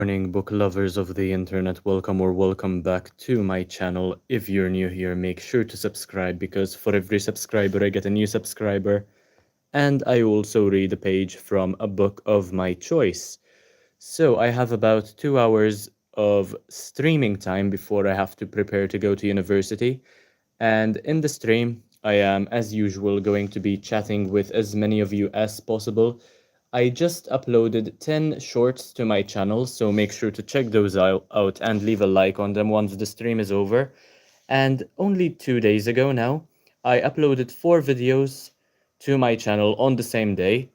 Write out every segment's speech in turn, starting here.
Morning, book lovers of the internet. Welcome back to my channel. If you're new here, make sure to subscribe because for every subscriber, I get a new subscriber. And I also read a page from a book of my choice. So I have about 2 hours of streaming time before I have to prepare to go to university. And in the stream, I am, as usual, going to be chatting with as many of you as possible. I just uploaded 10 shorts to my channel, so make sure to check those out and leave a like on them once the stream is over. And only 2 days ago now, I uploaded 4 videos to my channel on the same day.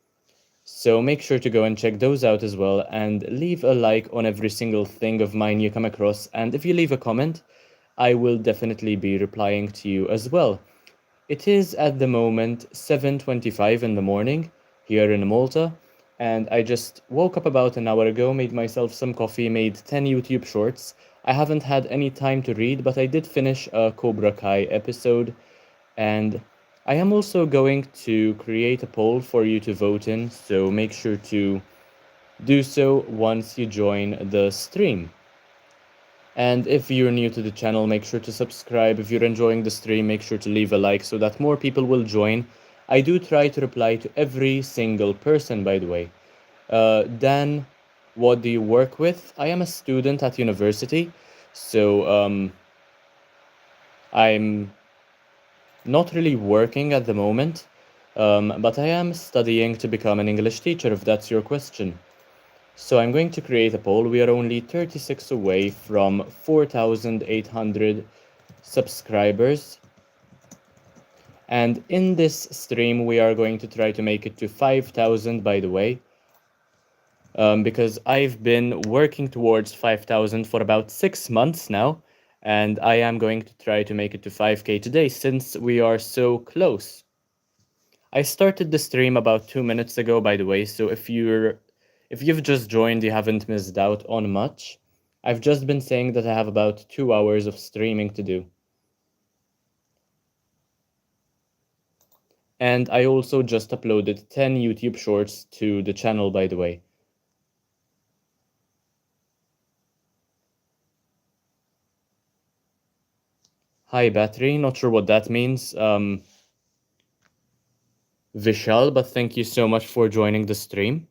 So make sure to go and check those out as well and leave a like on every single thing of mine you come across. And if you leave a comment, I will definitely be replying to you as well. It is at the moment 7:25 in the morning here in Malta, and I just woke up about an hour ago, made myself some coffee, made 10 YouTube shorts. I haven't had any time to read, but I did finish a Cobra Kai episode, and I am also going to create a poll for you to vote in, so make sure to do so once you join the stream. And if you're new to the channel, make sure to subscribe. If you're enjoying the stream, make sure to leave a like so that more people will join. I do try to reply to every single person, by the way. Dan, what do you work with? I am a student at university, so I'm not really working at the moment, but I am studying to become an English teacher, if that's your question. So I'm going to create a poll. We are only 36 away from 4,800 subscribers. And in this stream, we are going to try to make it to 5,000, by the way, because I've been working towards 5,000 for about 6 months now, and I am going to try to make it to 5K today since we are so close. I started the stream about 2 minutes ago, by the way, so if you've just joined, you haven't missed out on much. I've just been saying that I have about 2 hours of streaming to do. And I also just uploaded 10 YouTube shorts to the channel, by the way. Hi, battery. Not sure what that means. Vishal, but thank you so much for joining the stream.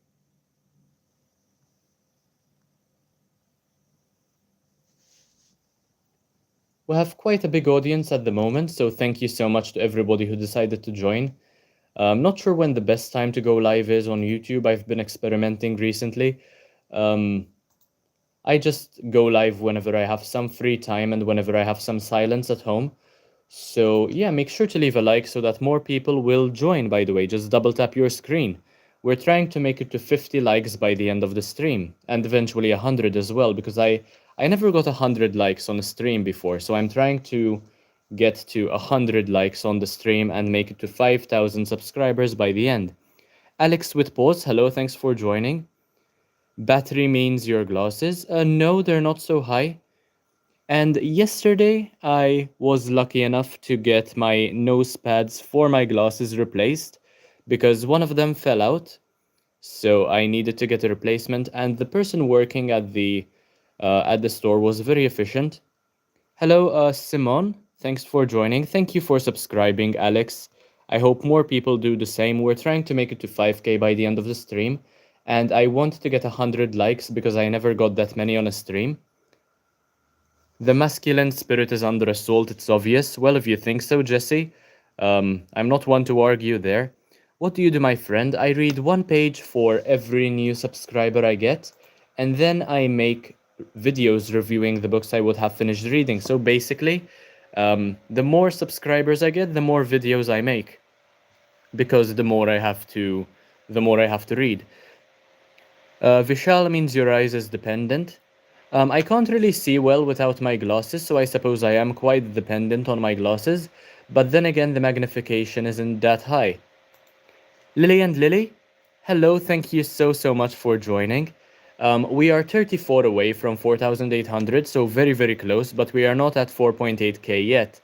We have quite a big audience at the moment, so thank you so much to everybody who decided to join. I'm not sure when the best time to go live is on YouTube. I've been experimenting recently. I just go live whenever I have some free time and whenever I have some silence at home. So yeah, make sure to leave a like so that more people will join, by the way. Just double tap your screen. We're trying to make it to 50 likes by the end of the stream, and eventually 100 as well, because I never got 100 likes on a stream before, so I'm trying to get to 100 likes on the stream and make it to 5,000 subscribers by the end. Alex with pause, hello, thanks for joining. Battery means your glasses. No, they're not so high. And yesterday, I was lucky enough to get my nose pads for my glasses replaced because one of them fell out. So I needed to get a replacement, and the person working at the store was very efficient. Hello, Simon. Thanks for joining. Thank you for subscribing, Alex. I hope more people do the same. We're trying to make it to 5K by the end of the stream, and I want to get 100 likes because I never got that many on a stream. The masculine spirit is under assault, it's obvious. Well, if you think so, Jesse, I'm not one to argue there. What do you do, my friend? I read one page for every new subscriber I get, and then I make videos reviewing the books I would have finished reading. So basically, the more subscribers I get, the more videos I make, because the more I have to read. Vishal means your eyes is dependent. I can't really see well without my glasses, so I suppose I am quite dependent on my glasses, but then again, the magnification isn't that high. Lily and Lily, hello, thank you so much for joining. We are 34 away from 4,800, so very close, but we are not at 4.8k yet.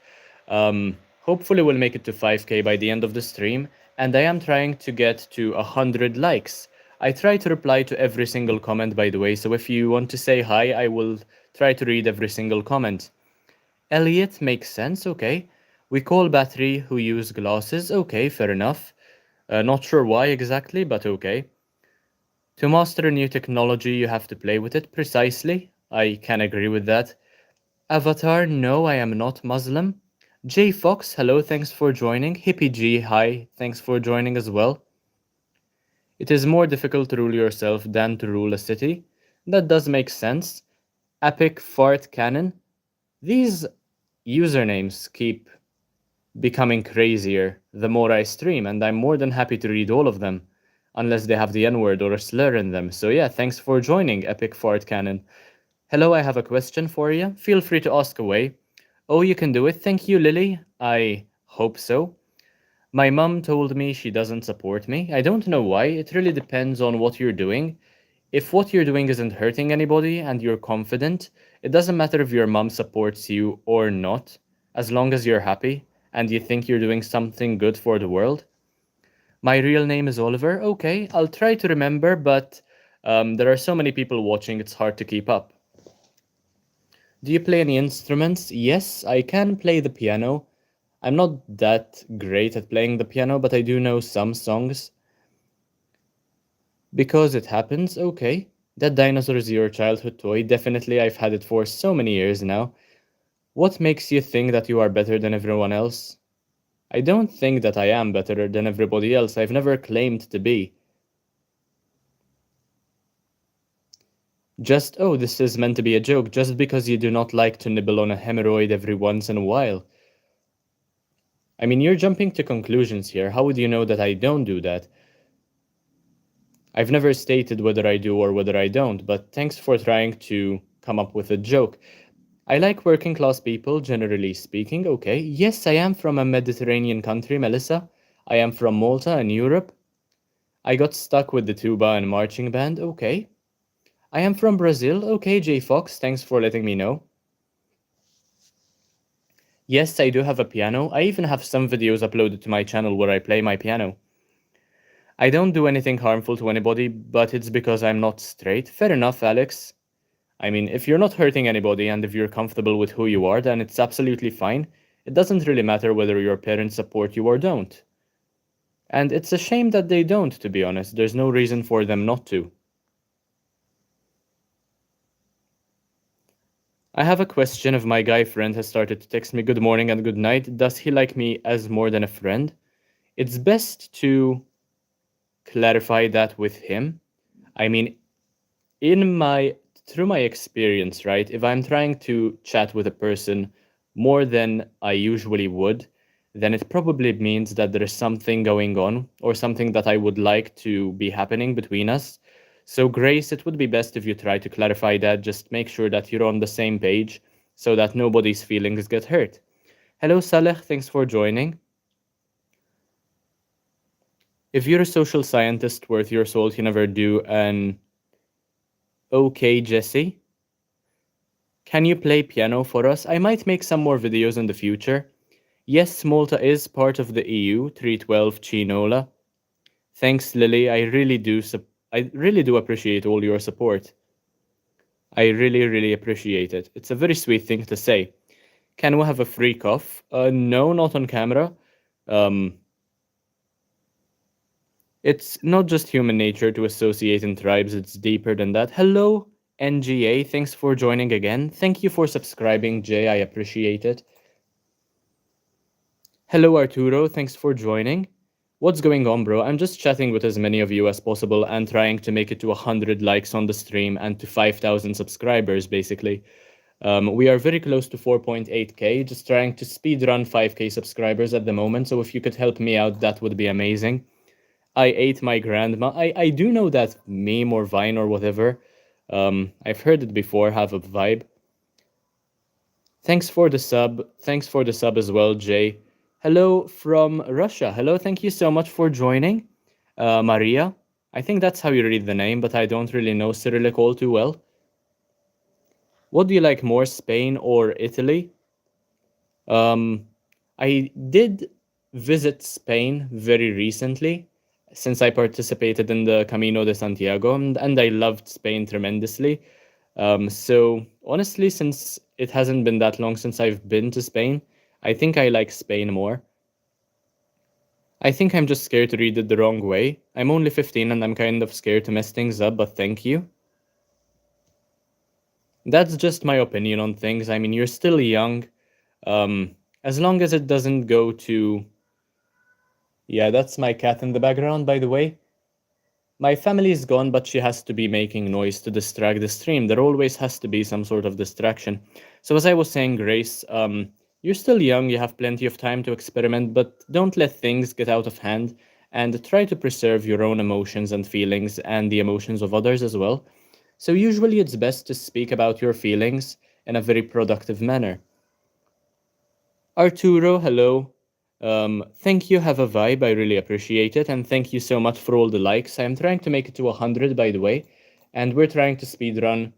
Hopefully we'll make it to 5k by the end of the stream, and I am trying to get to 100 likes. I try to reply to every single comment, by the way, so if you want to say hi, I will try to read every single comment. Elliot makes sense, okay. We call Battery who use glasses, okay, fair enough. Not sure why exactly, but okay. To master a new technology, you have to play with it, precisely. I can agree with that. Avatar, no, I am not Muslim. J Fox, hello, thanks for joining. Hippie G, hi, thanks for joining as well. It is more difficult to rule yourself than to rule a city. That does make sense. Epic Fart Cannon. These usernames keep becoming crazier the more I stream, and I'm more than happy to read all of them, unless they have the N word or a slur in them. So, yeah, thanks for joining, Epic Fart Cannon. Hello, I have a question for you. Feel free to ask away. Oh, you can do it. Thank you, Lily. I hope so. My mum told me she doesn't support me. I don't know why. It really depends on what you're doing. If what you're doing isn't hurting anybody and you're confident, it doesn't matter if your mum supports you or not, as long as you're happy and you think you're doing something good for the world. My real name is Oliver. Okay, I'll try to remember, but there are so many people watching, it's hard to keep up. Do you play any instruments? Yes, I can play the piano. I'm not that great at playing the piano, but I do know some songs. Because it happens, okay. That dinosaur is your childhood toy. Definitely, I've had it for so many years now. What makes you think that you are better than everyone else? I don't think that I am better than everybody else. I've never claimed to be. Just, oh, this is meant to be a joke, just because you do not like to nibble on a hemorrhoid every once in a while. I mean, you're jumping to conclusions here. How would you know that I don't do that? I've never stated whether I do or whether I don't, but thanks for trying to come up with a joke. I like working class people, generally speaking. Okay. Yes, I am from a Mediterranean country, Melissa. I am from Malta in Europe. I got stuck with the tuba and marching band. Okay. I am from Brazil. Okay, J Fox, thanks for letting me know. Yes, I do have a piano. I even have some videos uploaded to my channel where I play my piano. I don't do anything harmful to anybody, but it's because I'm not straight. Fair enough, Alex. I mean, if you're not hurting anybody and if you're comfortable with who you are, then it's absolutely fine. It doesn't really matter whether your parents support you or don't. And it's a shame that they don't, to be honest. There's no reason for them not to. I have a question. If my guy friend has started to text me good morning and good night, does he like me as more than a friend? It's best to clarify that with him. I mean, in my through my experience, right? If I'm trying to chat with a person more than I usually would, then it probably means that there is something going on or something that I would like to be happening between us. So, Grace, it would be best if you try to clarify that. Just make sure that you're on the same page so that nobody's feelings get hurt. Hello, Saleh. Thanks for joining. If you're a social scientist worth your salt, you never do an okay, Jesse. Can you play piano for us? I might make some more videos in the future. Yes, Malta is part of the EU, 312 Chinola. Thanks, Lily. I really do appreciate all your support. I really, really appreciate it. It's a very sweet thing to say. Can we have a free cough? No, not on camera. Um, it's not just human nature to associate in tribes, it's deeper than that. Hello, NGA. Thanks for joining again. Thank you for subscribing, Jay. I appreciate it. Hello, Arturo. Thanks for joining. What's going on, bro? I'm just chatting with as many of you as possible and trying to make it to 100 likes on the stream and to 5,000 subscribers, basically. We are very close to 4.8k, just trying to speedrun 5k subscribers at the moment, so if you could help me out, that would be amazing. I ate my grandma. I do know that meme or Vine or whatever. I've heard it before, have a vibe. Thanks for the sub. Thanks for the sub as well, Jay. Hello from Russia. Hello, thank you so much for joining. Maria. I think that's how you read the name, but I don't really know Cyrillic all too well. What do you like more, Spain or Italy? I did visit Spain very recently. since I participated in the Camino de Santiago, and I loved Spain tremendously. So honestly, since it hasn't been that long since I've been to Spain, I think I like Spain more. I think I'm just scared to read it the wrong way. I'm only 15 and I'm kind of scared to mess things up, but thank you. That's just my opinion on things. I mean, you're still young. As long as it doesn't go to. Yeah, that's my cat in the background, by the way. My family is gone, but she has to be making noise to distract the stream. There always has to be some sort of distraction. So, as I was saying, Grace, you're still young, you have plenty of time to experiment, but don't let things get out of hand and try to preserve your own emotions and feelings and the emotions of others as well. So, usually it's best to speak about your feelings in a very productive manner. Arturo, hello. Thank you, have a vibe. I really appreciate it. And thank you so much for all the likes. I'm trying to make it to 100, by the way. And we're trying to speedrun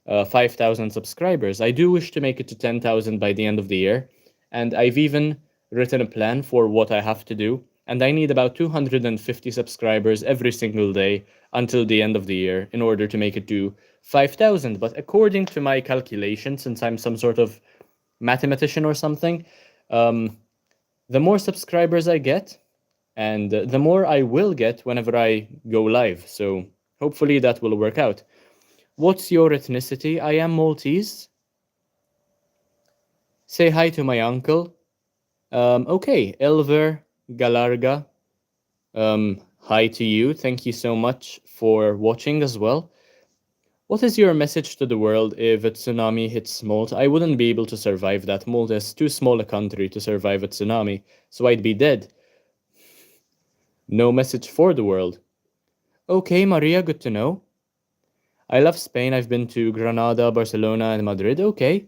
5,000 subscribers. I do wish to make it to 10,000 by the end of the year. And I've even written a plan for what I have to do. And I need about 250 subscribers every single day until the end of the year in order to make it to 5,000. But according to my calculation, since I'm some sort of mathematician or something, um, the more subscribers I get, and the more I will get whenever I go live. So hopefully that will work out. What's your ethnicity? I am Maltese. Say hi to my uncle. Okay, Elver Galarga. Hi to you. Thank you so much for watching as well. What is your message to the world if a tsunami hits Malta? I wouldn't be able to survive that. Malta is too small a country to survive a tsunami, so I'd be dead. No message for the world. Okay, Maria, good to know. I love Spain. I've been to Granada, Barcelona, and Madrid. Okay.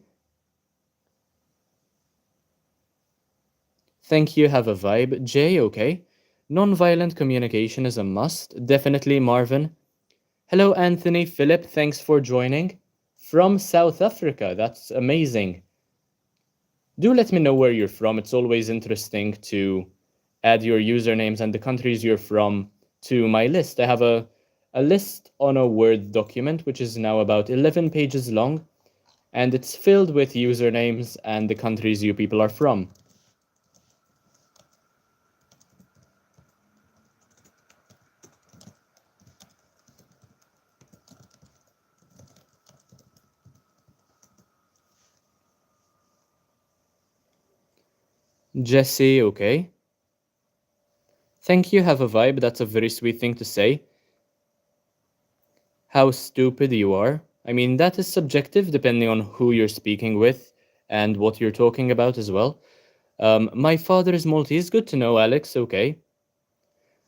Thank you, have a vibe. Jay, okay. Non-violent communication is a must. Definitely, Marvin. Hello, Anthony. Philip, thanks for joining. From South Africa. That's amazing. Do let me know where you're from. It's always interesting to add your usernames and the countries you're from to my list. I have a list on a Word document, which is now about 11 pages long, and it's filled with usernames and the countries you people are from. Jesse, okay. Thank you, have a vibe. That's a very sweet thing to say. How stupid you are. I mean, that is subjective depending on who you're speaking with and what you're talking about as well. My father is Maltese. Good to know, Alex. Okay.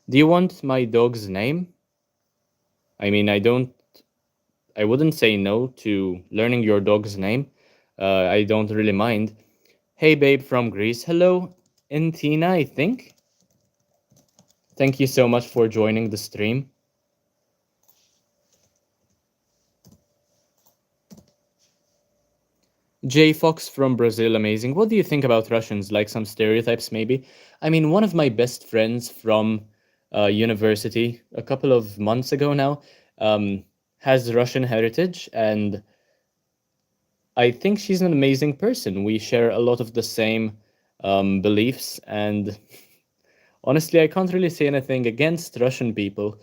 Do you want my dog's name? I mean, I wouldn't say no to learning your dog's name. I don't really mind. Hey, babe from Greece. Hello, Intina, I think. Thank you so much for joining the stream. J Fox from Brazil, amazing. What do you think about Russians? Like some stereotypes, maybe? I mean, one of my best friends from university a couple of months ago now has Russian heritage, and I think she's an amazing person. We share a lot of the same beliefs, and honestly, I can't really say anything against Russian people.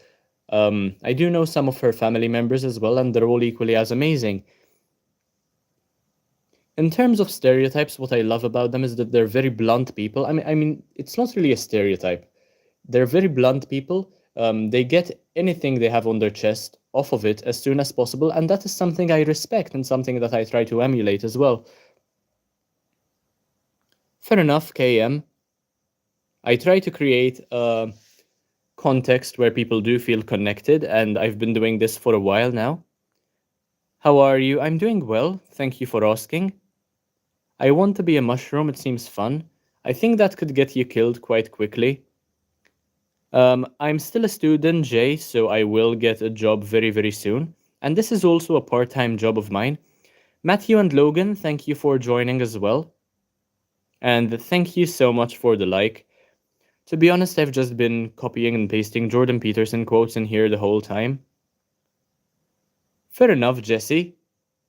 I do know some of her family members as well, and they're all equally as amazing. In terms of stereotypes, what I love about them is that they're very blunt people. I mean, it's not really a stereotype. They're very blunt people. They get anything they have on their chest off of it as soon as possible, and that is something I respect and something that I try to emulate as well. Fair enough, KM. I try to create a context where people do feel connected, and I've been doing this for a while now. How are you? I'm doing well. Thank you for asking. I want to be a mushroom. It seems fun. I think that could get you killed quite quickly. I'm still a student, Jay, so I will get a job very, very soon. And this is also a part time job of mine. Matthew and Logan, thank you for joining as well. And thank you so much for the like. To be honest, I've just been copying and pasting Jordan Peterson quotes in here the whole time. Fair enough, Jesse.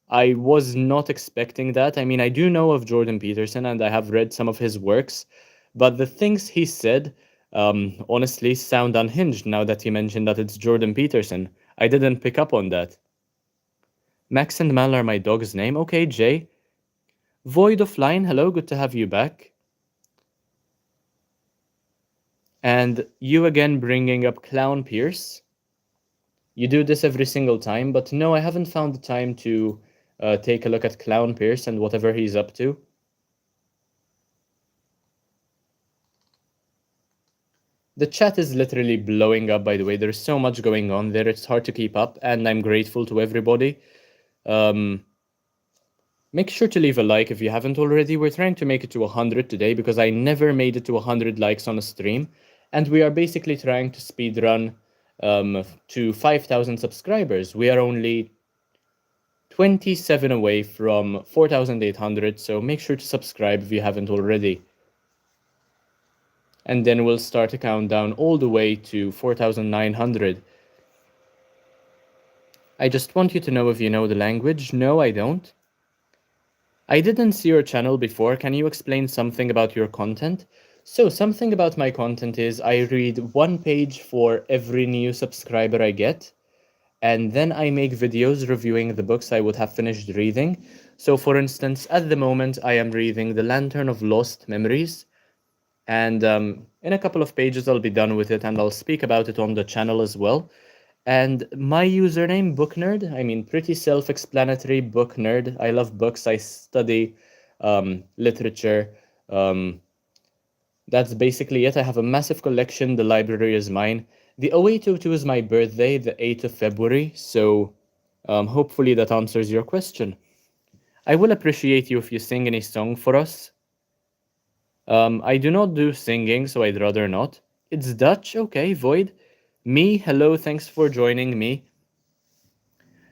I was not expecting that. I mean, I do know of Jordan Peterson and I have read some of his works, but the things he said honestly sound unhinged now that he mentioned that it's Jordan Peterson. I didn't pick up on that. Max and Mal are my dog's name. Okay, Jay. Void Offline, hello, good to have you back. And you again bringing up Clown Pierce. You do this every single time, but no, I haven't found the time to take a look at Clown Pierce and whatever he's up to. The chat is literally blowing up, by the way. There's so much going on there, it's hard to keep up, and I'm grateful to everybody. Make sure to leave a like if you haven't already. We're trying to make it to 100 today because I never made it to 100 likes on a stream, and we are basically trying to speedrun to 5,000 subscribers. We are only 27 away from 4,800, so make sure to subscribe if you haven't already. And then we'll start a countdown all the way to 4,900. I just want you to know if you know the language. No, I don't. I didn't see your channel before. Can you explain something about your content? So, something about my content is I read one page for every new subscriber I get, and then I make videos reviewing the books I would have finished reading. So, for instance, at the moment, I am reading The Lantern of Lost Memories, and in a couple of pages, I'll be done with it, and I'll speak about it on the channel as well. And my username, Book Nerd, I mean, pretty self-explanatory, Book Nerd. I love books. I study literature. That's basically it. I have a massive collection. The library is mine. The 0802 is my birthday, the 8th of February. So hopefully that answers your question. I will appreciate you if you sing any song for us. I do not do singing, so I'd rather not. It's Dutch? Okay, Void. Me, hello, thanks for joining me.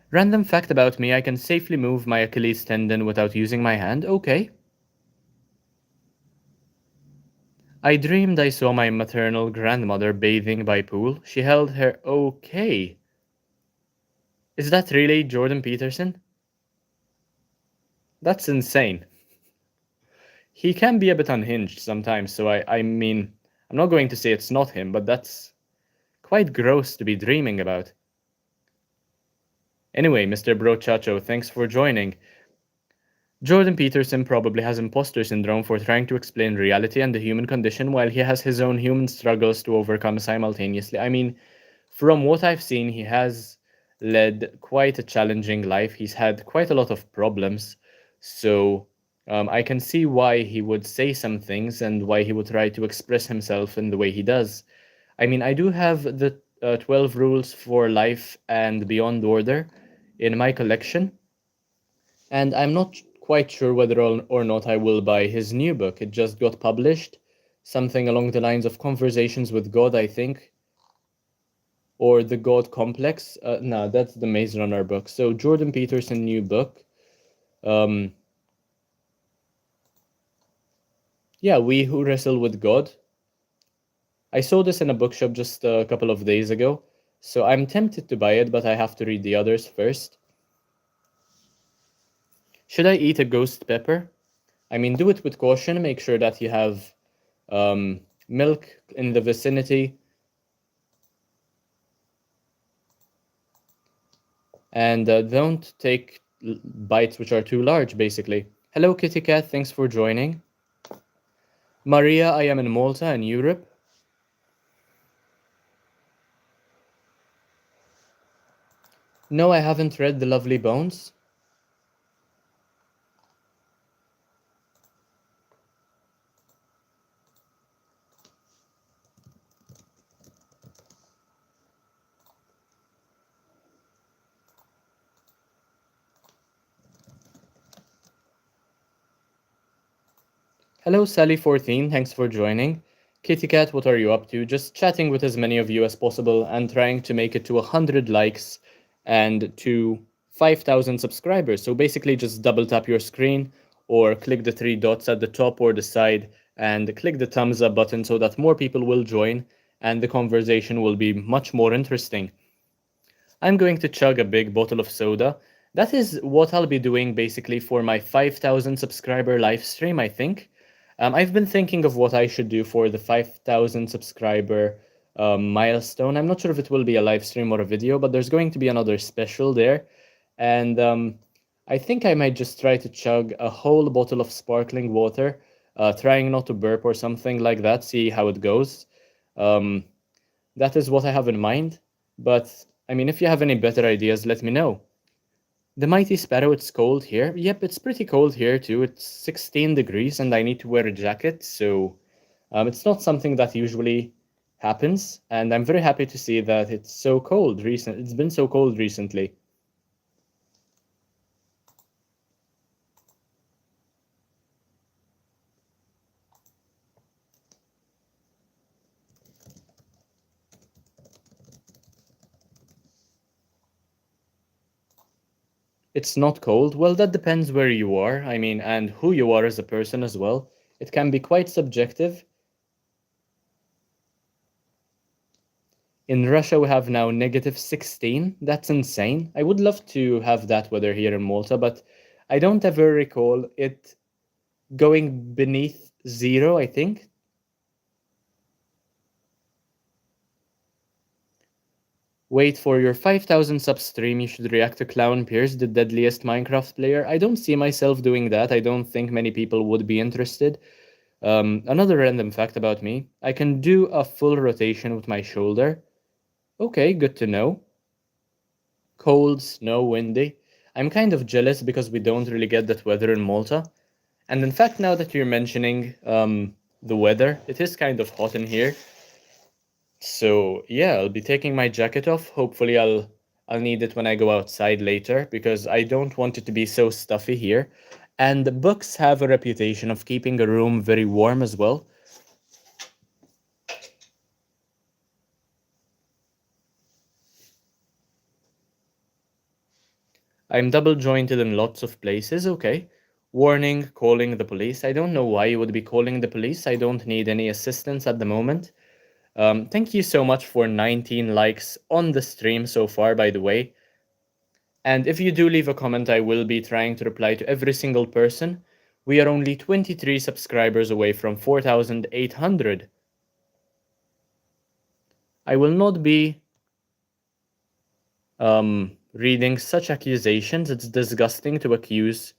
Random fact about me, I can safely move my Achilles tendon without using my hand. Okay. I dreamed I saw my maternal grandmother bathing by pool. She held her... Okay. Is that really Jordan Peterson? That's insane. He can be a bit unhinged sometimes, so I mean, I'm not going to say it's not him, but that's quite gross to be dreaming about. Anyway, Mr. Brochacho, thanks for joining. Jordan Peterson probably has imposter syndrome for trying to explain reality and the human condition while he has his own human struggles to overcome simultaneously. I mean, from what I've seen, he has led quite a challenging life. He's had quite a lot of problems. So I can see why he would say some things and why he would try to express himself in the way he does. I mean, I do have the 12 Rules for Life and Beyond Order in my collection, and I'm not quite sure whether or not I will buy his new book. It just got published, something along the lines of Conversations with God, I think, or The God Complex. No, that's the Maze Runner book. So Jordan Peterson new book. Yeah, We Who Wrestle with God. I saw this in a bookshop just a couple of days ago, so I'm tempted to buy it, but I have to read the others first. Should I eat a ghost pepper? I mean, do it with caution. Make sure that you have milk in the vicinity. And don't take bites which are too large, basically. Hello, Kitty Cat. Thanks for joining. Maria, I am in Malta in Europe. No, I haven't read The Lovely Bones. Hello, Sally14, thanks for joining. Kitty Cat, what are you up to? Just chatting with as many of you as possible and trying to make it to 100 likes and to 5,000 subscribers. So basically just double tap your screen or click the three dots at the top or the side and click the thumbs up button so that more people will join and the conversation will be much more interesting. I'm going to chug a big bottle of soda. That is what I'll be doing basically for my 5,000 subscriber live stream, I think. I've been thinking of what I should do for the 5,000 subscriber milestone. I'm not sure if it will be a live stream or a video, but there's going to be another special there. And I think I might just try to chug a whole bottle of sparkling water, trying not to burp or something like that, see how it goes. Um, that is what I have in mind. But I mean, if you have any better ideas, let me know. The mighty sparrow, it's cold here. Yep, it's pretty cold here too. It's 16 degrees and I need to wear a jacket, so it's not something that usually happens. And I'm very happy to see that it's so cold recent. It's been so cold recently. It's not cold. Well, that depends where you are. I mean, and who you are as a person as well. It can be quite subjective. In Russia, we have now -16. That's insane. I would love to have that weather here in Malta, but I don't ever recall it going beneath zero, I think. Wait for your 5,000 sub stream, you should react to Clown Pierce, the deadliest Minecraft player. I don't see myself doing that. I don't think many people would be interested. Another random fact about me, I can do a full rotation with my shoulder. Okay, good to know. Cold, snow, windy. I'm kind of jealous because we don't really get that weather in Malta. And in fact, now that you're mentioning the weather, it is kind of hot in here. So yeah, I'll be taking my jacket off. Hopefully I'll need it when I go outside later because I don't want it to be so stuffy here. And the books have a reputation of keeping a room very warm as well. I'm double jointed in lots of places, okay. Warning, calling the police. I don't know why you would be calling the police. I don't need any assistance at the moment. Thank you so much for 19 likes on the stream so far, by the way. And if you do leave a comment, I will be trying to reply to every single person. We are only 23 subscribers away from 4,800. I will not be reading such accusations. It's disgusting to accuse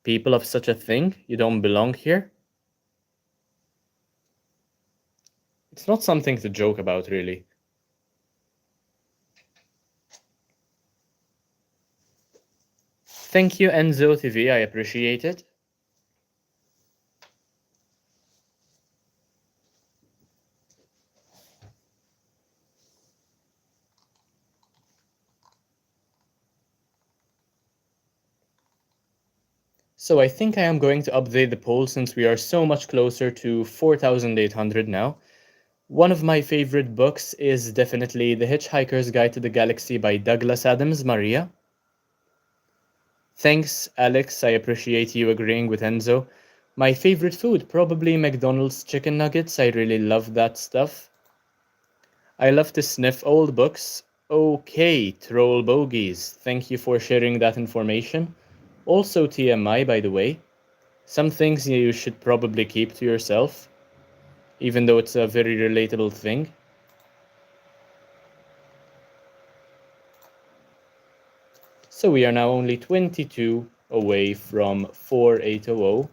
people of such a thing. You don't belong here. It's not something to joke about, really. Thank you, Enzo TV. I appreciate it. So I think I am going to update the poll since we are so much closer to 4,800 now. One of my favorite books is definitely The Hitchhiker's Guide to the Galaxy by Douglas Adams. Maria. Thanks, Alex. I appreciate you agreeing with Enzo. My favorite food, probably McDonald's chicken nuggets. I really love that stuff. I love to sniff old books. Okay, troll bogies. Thank you for sharing that information. Also TMI, by the way. Some things you should probably keep to yourself, even though it's a very relatable thing. So we are now only 22 away from 4800.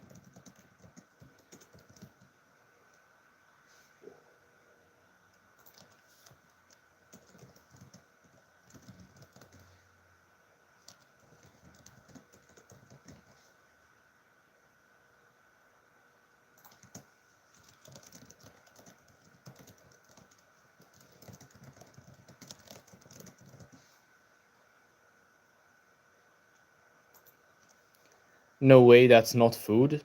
No way, that's not food.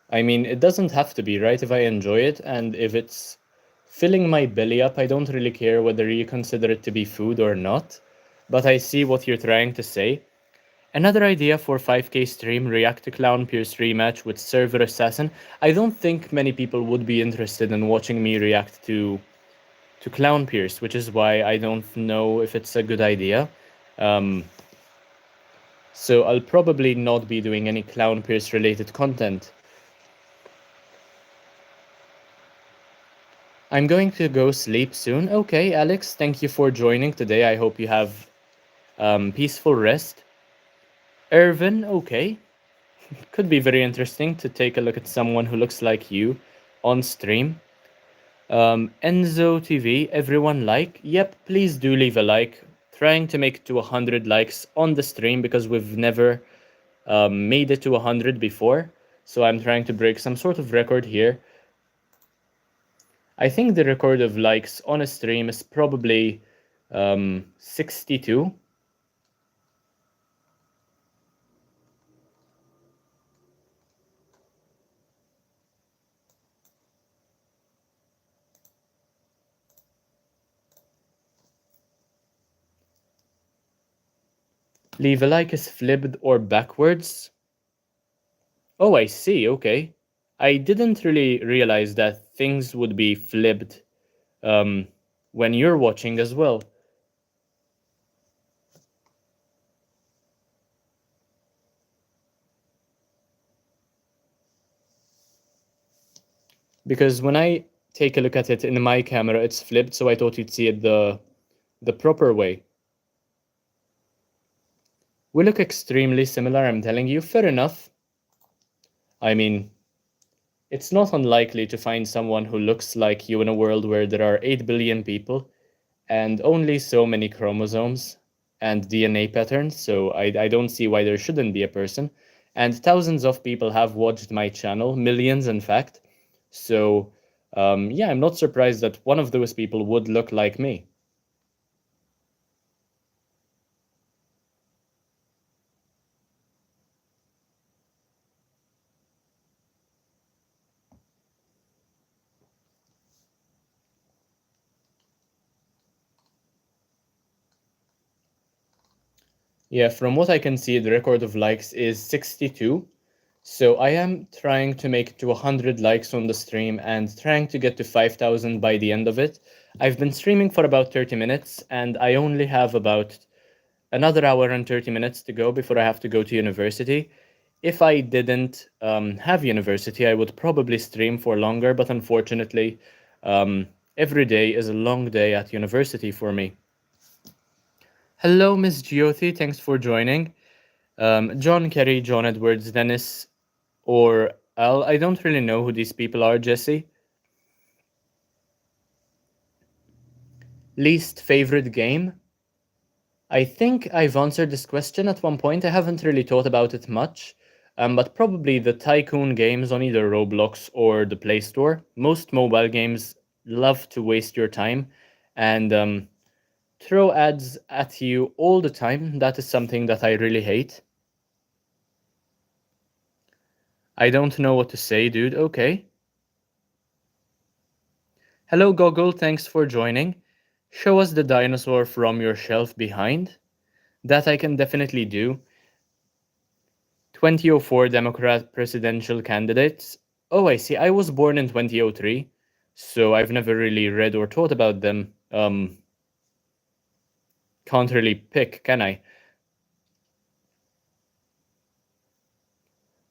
I mean, it doesn't have to be, right? If I enjoy it and if it's filling my belly up, I don't really care whether you consider it to be food or not. But I see what you're trying to say. Another idea for 5K stream, react to Clown Pierce rematch with Server Assassin. I don't think many people would be interested in watching me react to Clown Pierce, which is why I don't know if it's a good idea. Um, so I'll probably not be doing any Clown Pierce related content. I'm going to go sleep soon. Okay, Alex, thank you for joining today. I hope you have peaceful rest. Irvin, okay. Could be very interesting to take a look at someone who looks like you on stream. Enzo TV, everyone like? Yep, please do leave a like. Trying to make it to 100 likes on the stream because we've never made it to 100 before. So I'm trying to break some sort of record here. I think the record of likes on a stream is probably 62. Leave a like is flipped or backwards. Oh, I see. Okay. I didn't really realize that things would be flipped um, when you're watching as well. Because when I take a look at it in my camera, it's flipped, so I thought you'd see it the proper way. We look extremely similar, I'm telling you. Fair enough. I mean, it's not unlikely to find someone who looks like you in a world where there are 8 billion people and only so many chromosomes and DNA patterns, so I don't see why there shouldn't be a person. And thousands of people have watched my channel, millions in fact. So, yeah, I'm not surprised that one of those people would look like me. Yeah, from what I can see, the record of likes is 62. So I am trying to make it to 100 likes on the stream and trying to get to 5,000 by the end of it. I've been streaming for about 30 minutes and I only have about another hour and 30 minutes to go before I have to go to university. If I didn't have university, I would probably stream for longer, but unfortunately, um, every day is a long day at university for me. Hello, Miss Jyoti. Thanks for joining. John Kerry, John Edwards, Dennis, or Al. I don't really know who these people are, Jesse. Least favorite game? I think I've answered this question at one point. I haven't really thought about it much, but probably the tycoon games on either Roblox or the Play Store. Most mobile games love to waste your time and throw ads at you all the time. That is something that I really hate. I don't know what to say, dude. Okay. Hello, Goggle. Thanks for joining. Show us the dinosaur from your shelf behind. That I can definitely do. 2004 Democrat presidential candidates. Oh, I see. I was born in 2003, so I've never really read or thought about them. Can't really pick, can I?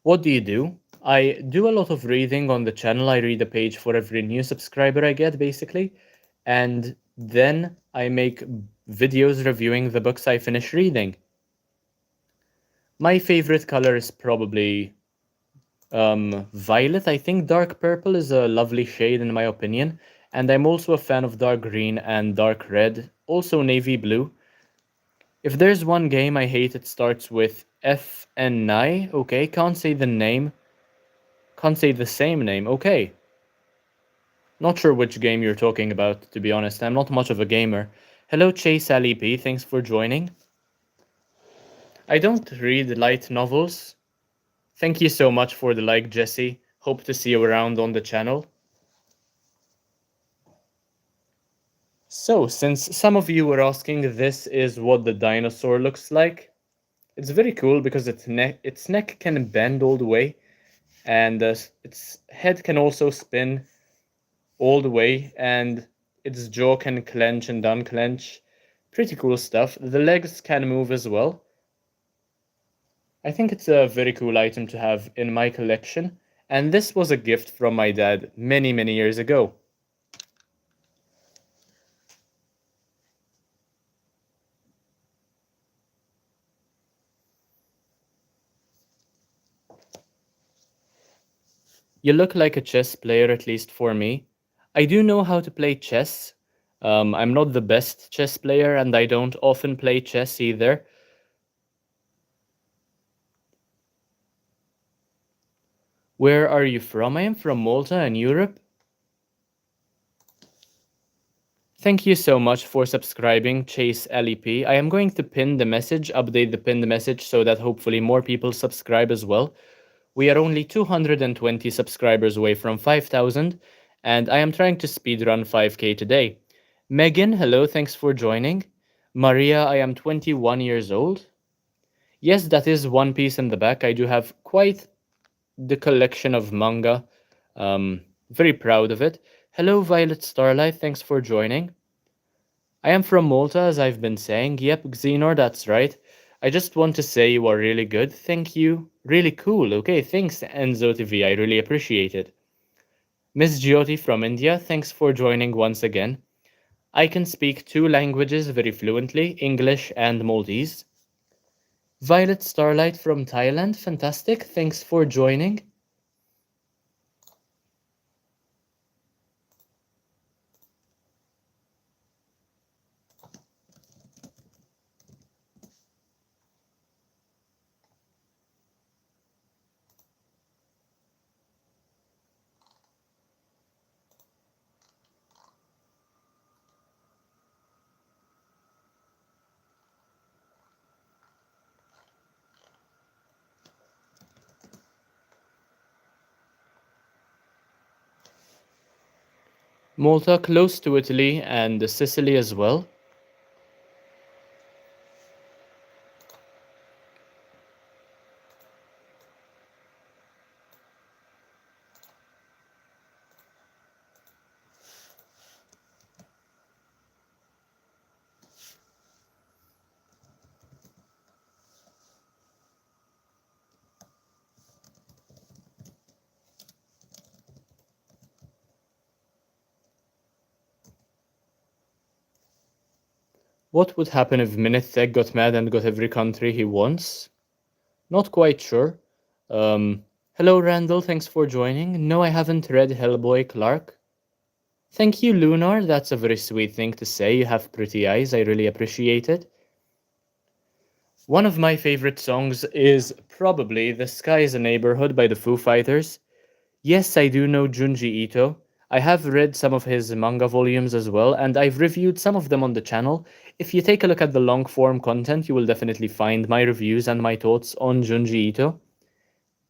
What do you do? I do a lot of reading on the channel. I read a page for every new subscriber I get, basically. And then I make videos reviewing the books I finish reading. My favorite color is probably violet. I think dark purple is a lovely shade in my opinion. And I'm also a fan of dark green and dark red, also navy blue. If there's one game I hate, it starts with F and I. Okay, can't say the name. Can't say the same name. Okay. Not sure which game you're talking about, to be honest. I'm not much of a gamer. Hello, Chase Ali P. Thanks for joining. I don't read light novels. Thank you so much for the like, Jesse. Hope to see you around on the channel. So, since some of you were asking, this is what the dinosaur looks like. It's very cool because its neck can bend all the way, and its head can also spin all the way, and its jaw can clench and unclench. Pretty cool stuff. The legs can move as well. I think it's a very cool item to have in my collection, and this was a gift from my dad many, many years ago. You look like a chess player, at least for me. I do know how to play chess. I'm not the best chess player, and I don't often play chess either. Where are you from? I am from Malta in Europe. Thank you so much for subscribing, Chase LEP. I am going to pin the message, update the pinned message so that hopefully more people subscribe as well. We are only 220 subscribers away from 5,000, and I am trying to speedrun 5k today. Megan, hello, thanks for joining. Maria, I am 21 years old. Yes, that is One Piece in the back. I do have quite the collection of manga. Very proud of it. Hello, Violet Starlight, thanks for joining. I am from Malta, as I've been saying. Yep, Xenor, that's right. I just want to say you are really good. Thank you. Really cool. Okay, thanks, Enzo TV. I really appreciate it. Miss Jyoti from India, thanks for joining once again. I can speak two languages very fluently, English and Maltese. Violet Starlight from Thailand, fantastic. Thanks for joining. Malta, close to Italy and Sicily as well. What would happen if Minithek got mad and got every country he wants? Not quite sure. Hello, Randall. Thanks for joining. No, I haven't read Hellboy Clark. Thank you, Lunar. That's a very sweet thing to say. You have pretty eyes. I really appreciate it. One of my favorite songs is probably The Sky is a Neighborhood by the Foo Fighters. Yes, I do know Junji Ito. I have read some of his manga volumes as well, and I've reviewed some of them on the channel. If you take a look at the long form content, you will definitely find my reviews and my thoughts on Junji Ito.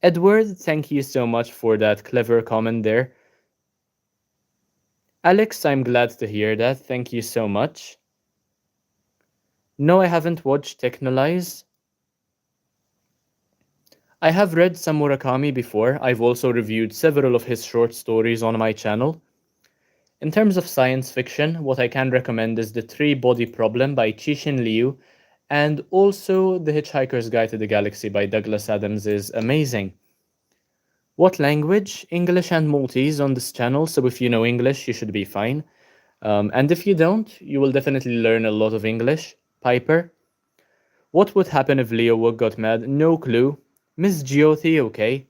Edward, thank you so much for that clever comment there. Alex, I'm glad to hear that. Thank you so much. No, I haven't watched Technolize. I have read some Murakami before. I've also reviewed several of his short stories on my channel. In terms of science fiction, what I can recommend is The Three-Body Problem by Cixin Liu, and also The Hitchhiker's Guide to the Galaxy by Douglas Adams is amazing. What language? English and Maltese on this channel, so if you know English, you should be fine. And if you don't, you will definitely learn a lot of English. Piper. What would happen if Leo Wook got mad? No clue. Miss Jyoti, okay.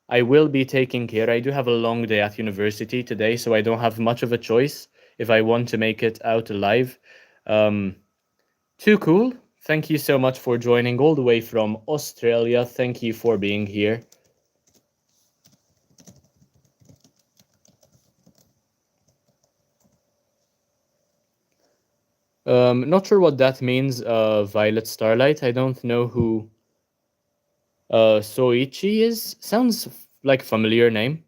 I will be taking care. I do have a long day at university today, so I don't have much of a choice if I want to make it out alive. Too cool. Thank you so much for joining all the way from Australia. Thank you for being here. Not sure what that means, Violet Starlight. I don't know who Soichi is. Sounds like a familiar name.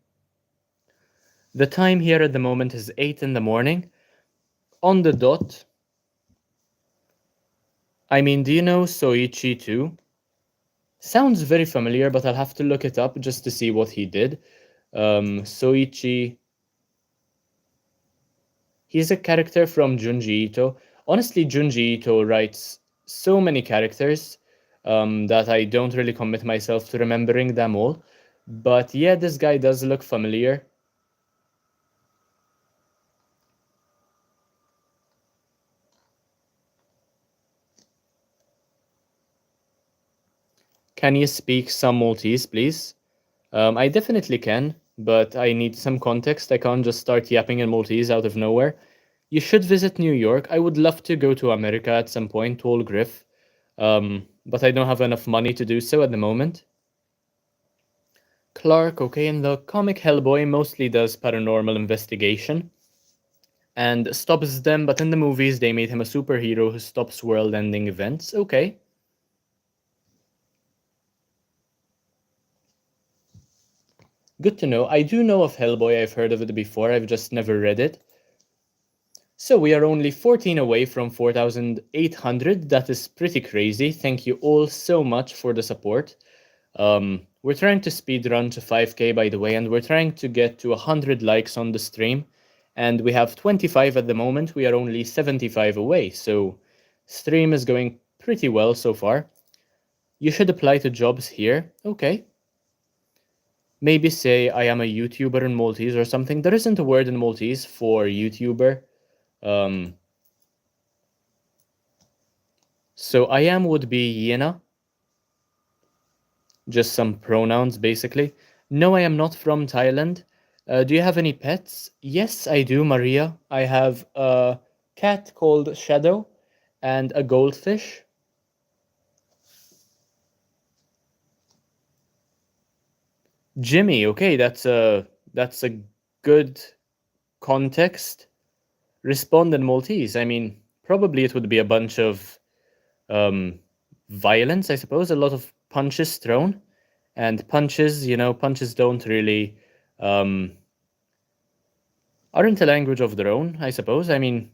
The time here at the moment is 8 in the morning. On the dot. I mean, do you know Soichi too? Sounds very familiar, but I'll have to look it up just to see what he did. Soichi. He's a character from Junji Ito. Honestly, Junji Ito writes so many characters that I don't really commit myself to remembering them all. But yeah, this guy does look familiar. Can you speak some Maltese, please? I definitely can, but I need some context. I can't just start yapping in Maltese out of nowhere. You should visit New York. I would love to go to America at some point, Tall Griff, but I don't have enough money to do so at the moment. Clark, okay, in the comic Hellboy mostly does paranormal investigation and stops them, but in the movies they made him a superhero who stops world-ending events. Okay. Good to know. I do know of Hellboy, I've heard of it before, I've just never read it. So we are only 14 away from 4,800. That is pretty crazy. Thank you all so much for the support. We're trying to speed run to 5k, by the way, and we're trying to get to 100 likes on the stream. And we have 25 at the moment. We are only 75 away. So stream is going pretty well so far. You should apply to jobs here. Okay. Maybe say I am a YouTuber in Maltese or something. There isn't a word in Maltese for YouTuber. So I am would be Yena. Just some pronouns, basically. No, I am not from Thailand. Do you have any pets? Yes, I do, Maria. I have a cat called Shadow and a goldfish. Jimmy, okay, that's a good context. Respond in Maltese. I mean, probably it would be a bunch of violence, I suppose. A lot of punches thrown, and punches, punches don't really aren't a language of their own, I suppose. I mean,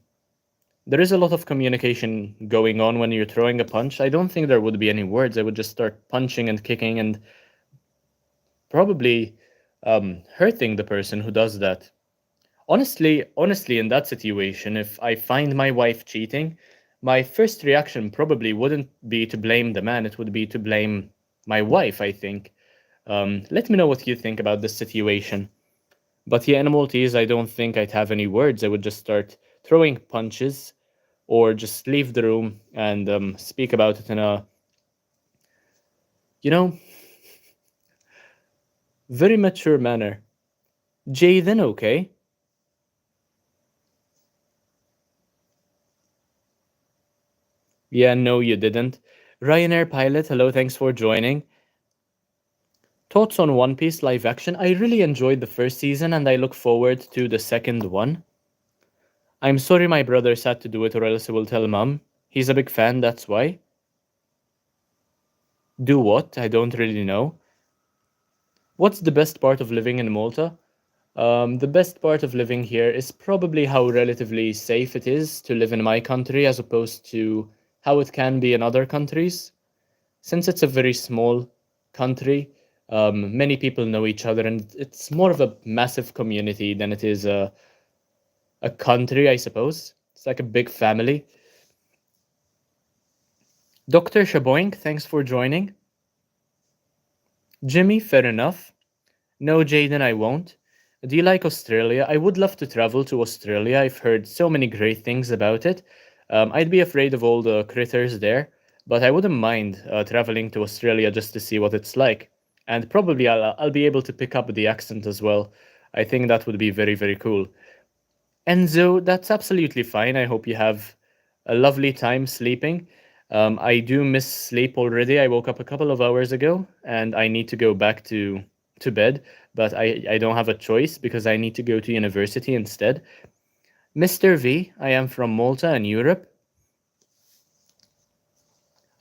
there is a lot of communication going on when you're throwing a punch. I don't think there would be any words. I would just start punching and kicking and probably hurting the person who does that. Honestly, in that situation, if I find my wife cheating, my first reaction probably wouldn't be to blame the man. It would be to blame my wife, I think. Let me know what you think about this situation. But yeah, in Maltese, I don't think I'd have any words. I would just start throwing punches or just leave the room and speak about it in a, you know, very mature manner. Jaden, okay? Yeah, no, you didn't. Ryanair pilot, hello, thanks for joining. Thoughts on One Piece live action? I really enjoyed the first season and I look forward to the second one. I'm sorry my brother had to do it or else he will tell mom. He's a big fan, that's why. Do what? I don't really know. What's the best part of living in Malta? The best part of living here is probably how relatively safe it is to live in my country as opposed to how it can be in other countries. Since it's a very small country, many people know each other, and it's more of a massive community than it is a country, I suppose. It's like a big family. Dr. Shaboink, thanks for joining. Jimmy, fair enough. No, Jaden, I won't. Do you like Australia? I would love to travel to Australia. I've heard so many great things about it. I'd be afraid of all the critters there, but I wouldn't mind traveling to Australia just to see what it's like. And probably I'll be able to pick up the accent as well. I think that would be very, very cool. Enzo, that's absolutely fine. I hope you have a lovely time sleeping. I do miss sleep already. I woke up a couple of hours ago and I need to go back to bed, but I don't have a choice because I need to go to university instead. Mr. V, I am from Malta in Europe.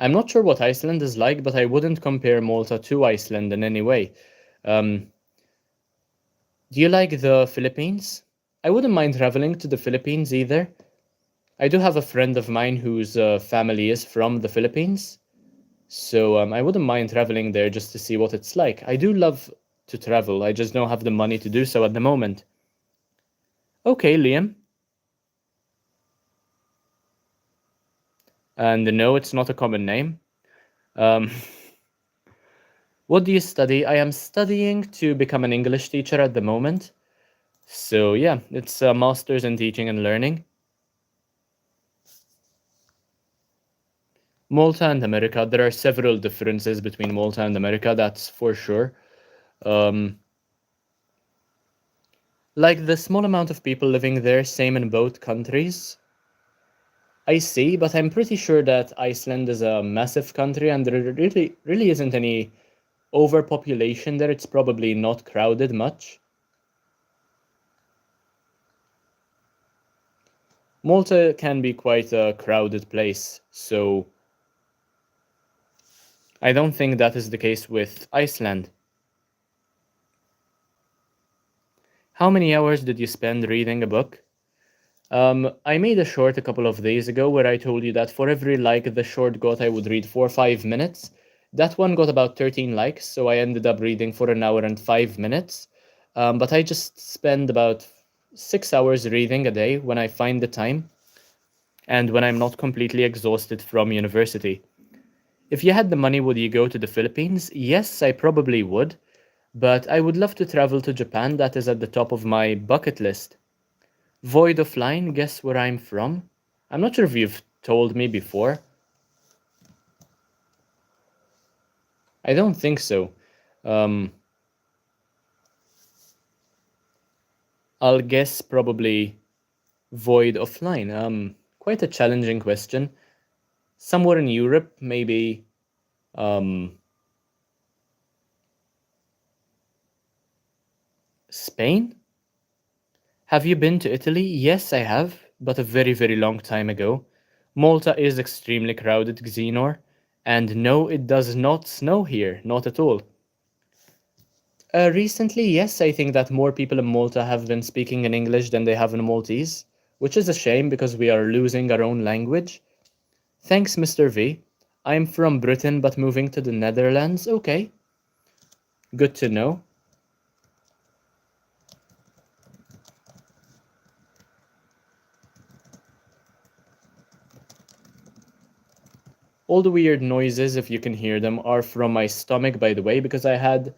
I'm not sure what Iceland is like, but I wouldn't compare Malta to Iceland in any way. Um, do you like the Philippines? I wouldn't mind traveling to the Philippines either. I do have a friend of mine whose family is from the Philippines. So I wouldn't mind traveling there just to see what it's like. I do love to travel, I just don't have the money to do so at the moment. Okay, Liam. And no, it's not a common name. Um, what do you study? I am studying to become an English teacher at the moment. So yeah, it's a master's in teaching and learning. Malta and America, there are several differences between Malta and America, that's for sure. Um, like the small amount of people living there, same in both countries. I see, but I'm pretty sure that Iceland is a massive country and there really isn't any overpopulation there. It's probably not crowded much. Malta can be quite a crowded place, so I don't think that is the case with Iceland. How many hours did you spend reading a book? I made a short a couple of days ago where I told you that for every like the short got, I would read for 5 minutes. That one got about 13 likes, so I ended up reading for an hour and 5 minutes. But I just spend about 6 hours reading a day when I find the time and when I'm not completely exhausted from university. If you had the money, would you go to the Philippines? Yes, I probably would, but I would love to travel to Japan. That is at the top of my bucket list. Void of line, guess where I'm from? I'm not sure if you've told me before. I don't think so. Um, I'll guess probably void of line. Quite a challenging question. Somewhere in Europe, maybe. Um, Spain? Have you been to Italy? Yes, I have, but a very, very long time ago. Malta is extremely crowded, Xenor, and no, it does not snow here, not at all. Recently, yes, I think that more people in Malta have been speaking in English than they have in Maltese, which is a shame because we are losing our own language. Thanks, Mr. V. I'm from Britain but moving to the Netherlands. Okay, good to know. All the weird noises, if you can hear them, are from my stomach, by the way, because I had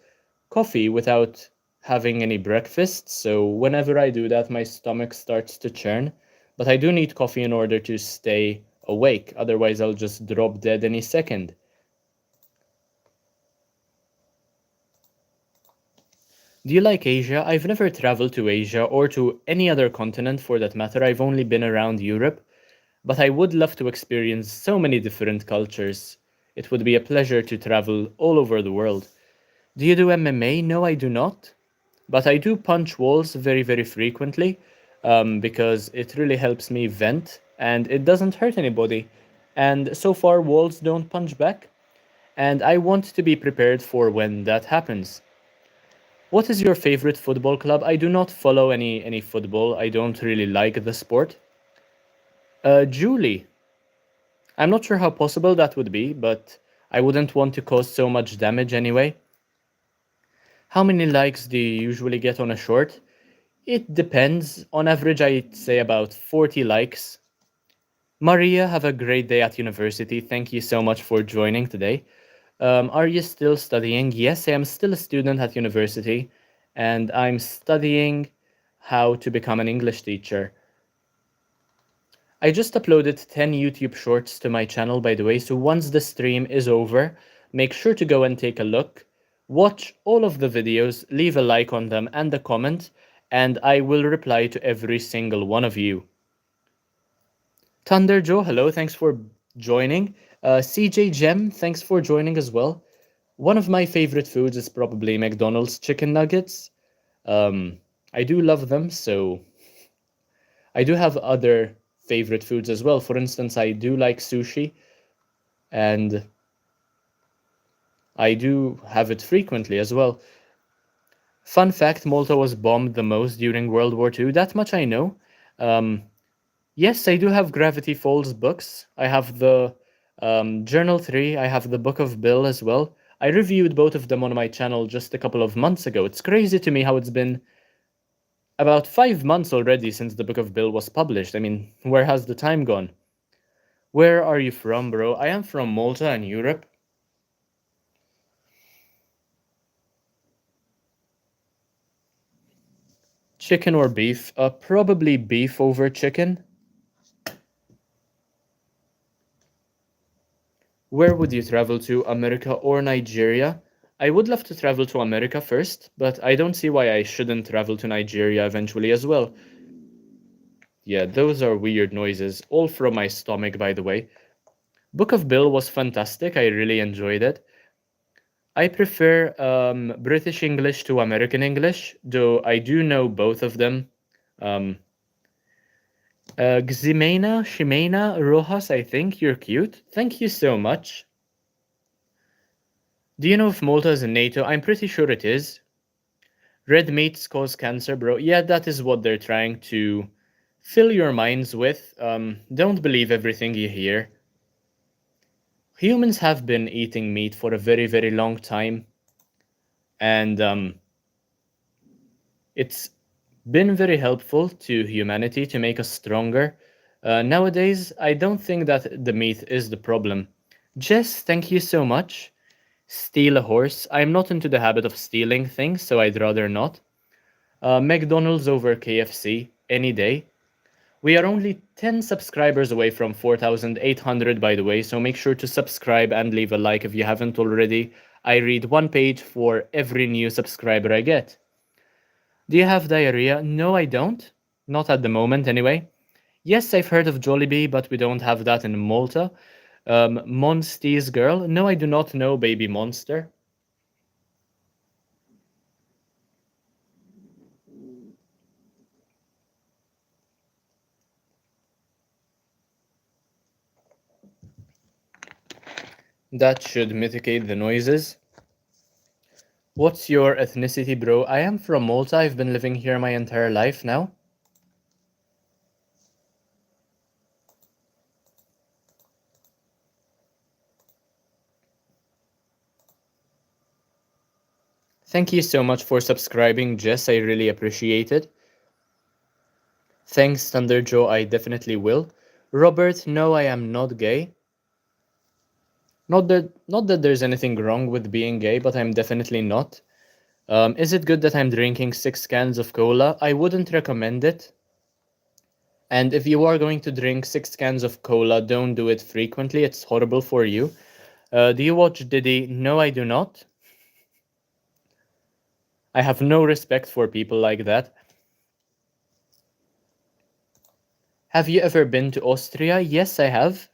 coffee without having any breakfast. So whenever I do that, my stomach starts to churn. But I do need coffee in order to stay awake. Otherwise, I'll just drop dead any second. Do you like Asia? I've never traveled to Asia or to any other continent for that matter. I've only been around Europe. But I would love to experience so many different cultures. It would be a pleasure to travel all over the world. Do you do MMA? No, I do not. But I do punch walls very, very frequently because it really helps me vent and it doesn't hurt anybody. And so far, walls don't punch back. And I want to be prepared for when that happens. What is your favorite football club? I do not follow any football. I don't really like the sport. Julie. I'm not sure how possible that would be, but I wouldn't want to cause so much damage anyway. How many likes do you usually get on a short? It depends. On average, I'd say about 40 likes. Maria, have a great day at university. Thank you so much for joining today. Are you still studying? Yes, I am still a student at university, and I'm studying how to become an English teacher. I just uploaded 10 YouTube shorts to my channel, by the way, so once the stream is over, make sure to go and take a look. Watch all of the videos, leave a like on them and a comment, and I will reply to every single one of you. Thunder Joe, hello, thanks for joining. CJ Gem, thanks for joining as well. One of my favorite foods is probably McDonald's chicken nuggets. I do love them, so I do have other favorite foods as well. For instance, I do like sushi, and I do have it frequently as well. Fun fact, Malta was bombed the most during World War II. That much I know. Yes, I do have Gravity Falls books. I have the Journal 3, I have the Book of Bill as well. I reviewed both of them on my channel just a couple of months ago. It's crazy to me how it's been about 5 months already since the Book of Bill was published. I mean, where has the time gone? Where are you from, bro? I am from Malta in Europe. Chicken or beef? Probably beef over chicken. Where would you travel to, America or Nigeria? I would love to travel to America first, but I don't see why I shouldn't travel to Nigeria eventually as well. Yeah, those are weird noises, all from my stomach, by the way. Book of Bill was fantastic, I really enjoyed it. I prefer British English to American English, though I do know both of them. Um, Ximena, Shimena, Rojas, I think you're cute. Thank you so much. Do you know if Malta is in NATO? I'm pretty sure it is. Red meats cause cancer, bro. Yeah, that is what they're trying to fill your minds with. Don't believe everything you hear. Humans have been eating meat for a very, very long time, and it's been very helpful to humanity to make us stronger. Nowadays, I don't think that the meat is the problem. Jess, thank you so much. Steal a horse. I'm not into the habit of stealing things, so I'd rather not. McDonald's over KFC any day. We are only 10 subscribers away from 4,800, by the way, so make sure to subscribe and leave a like if you haven't already. I read one page for every new subscriber I get. Do you have diarrhea? No, I don't. Not at the moment, anyway. Yes, I've heard of Jollibee, but we don't have that in Malta. Monsty's girl? No, I do not know Baby Monster. That should mitigate the noises. What's your ethnicity, bro? I am from Malta. I've been living here my entire life now. Thank you so much for subscribing, Jess. I really appreciate it. Thanks, Thunder Joe. I definitely will. Robert, no, I am not gay. Not that there's anything wrong with being gay, but I'm definitely not. Is it good that I'm drinking 6 cans of cola? I wouldn't recommend it. And if you are going to drink 6 cans of cola, don't do it frequently. It's horrible for you. Do you watch Diddy? No, I do not. I have no respect for people like that. Have you ever been to Austria? Yes, I have.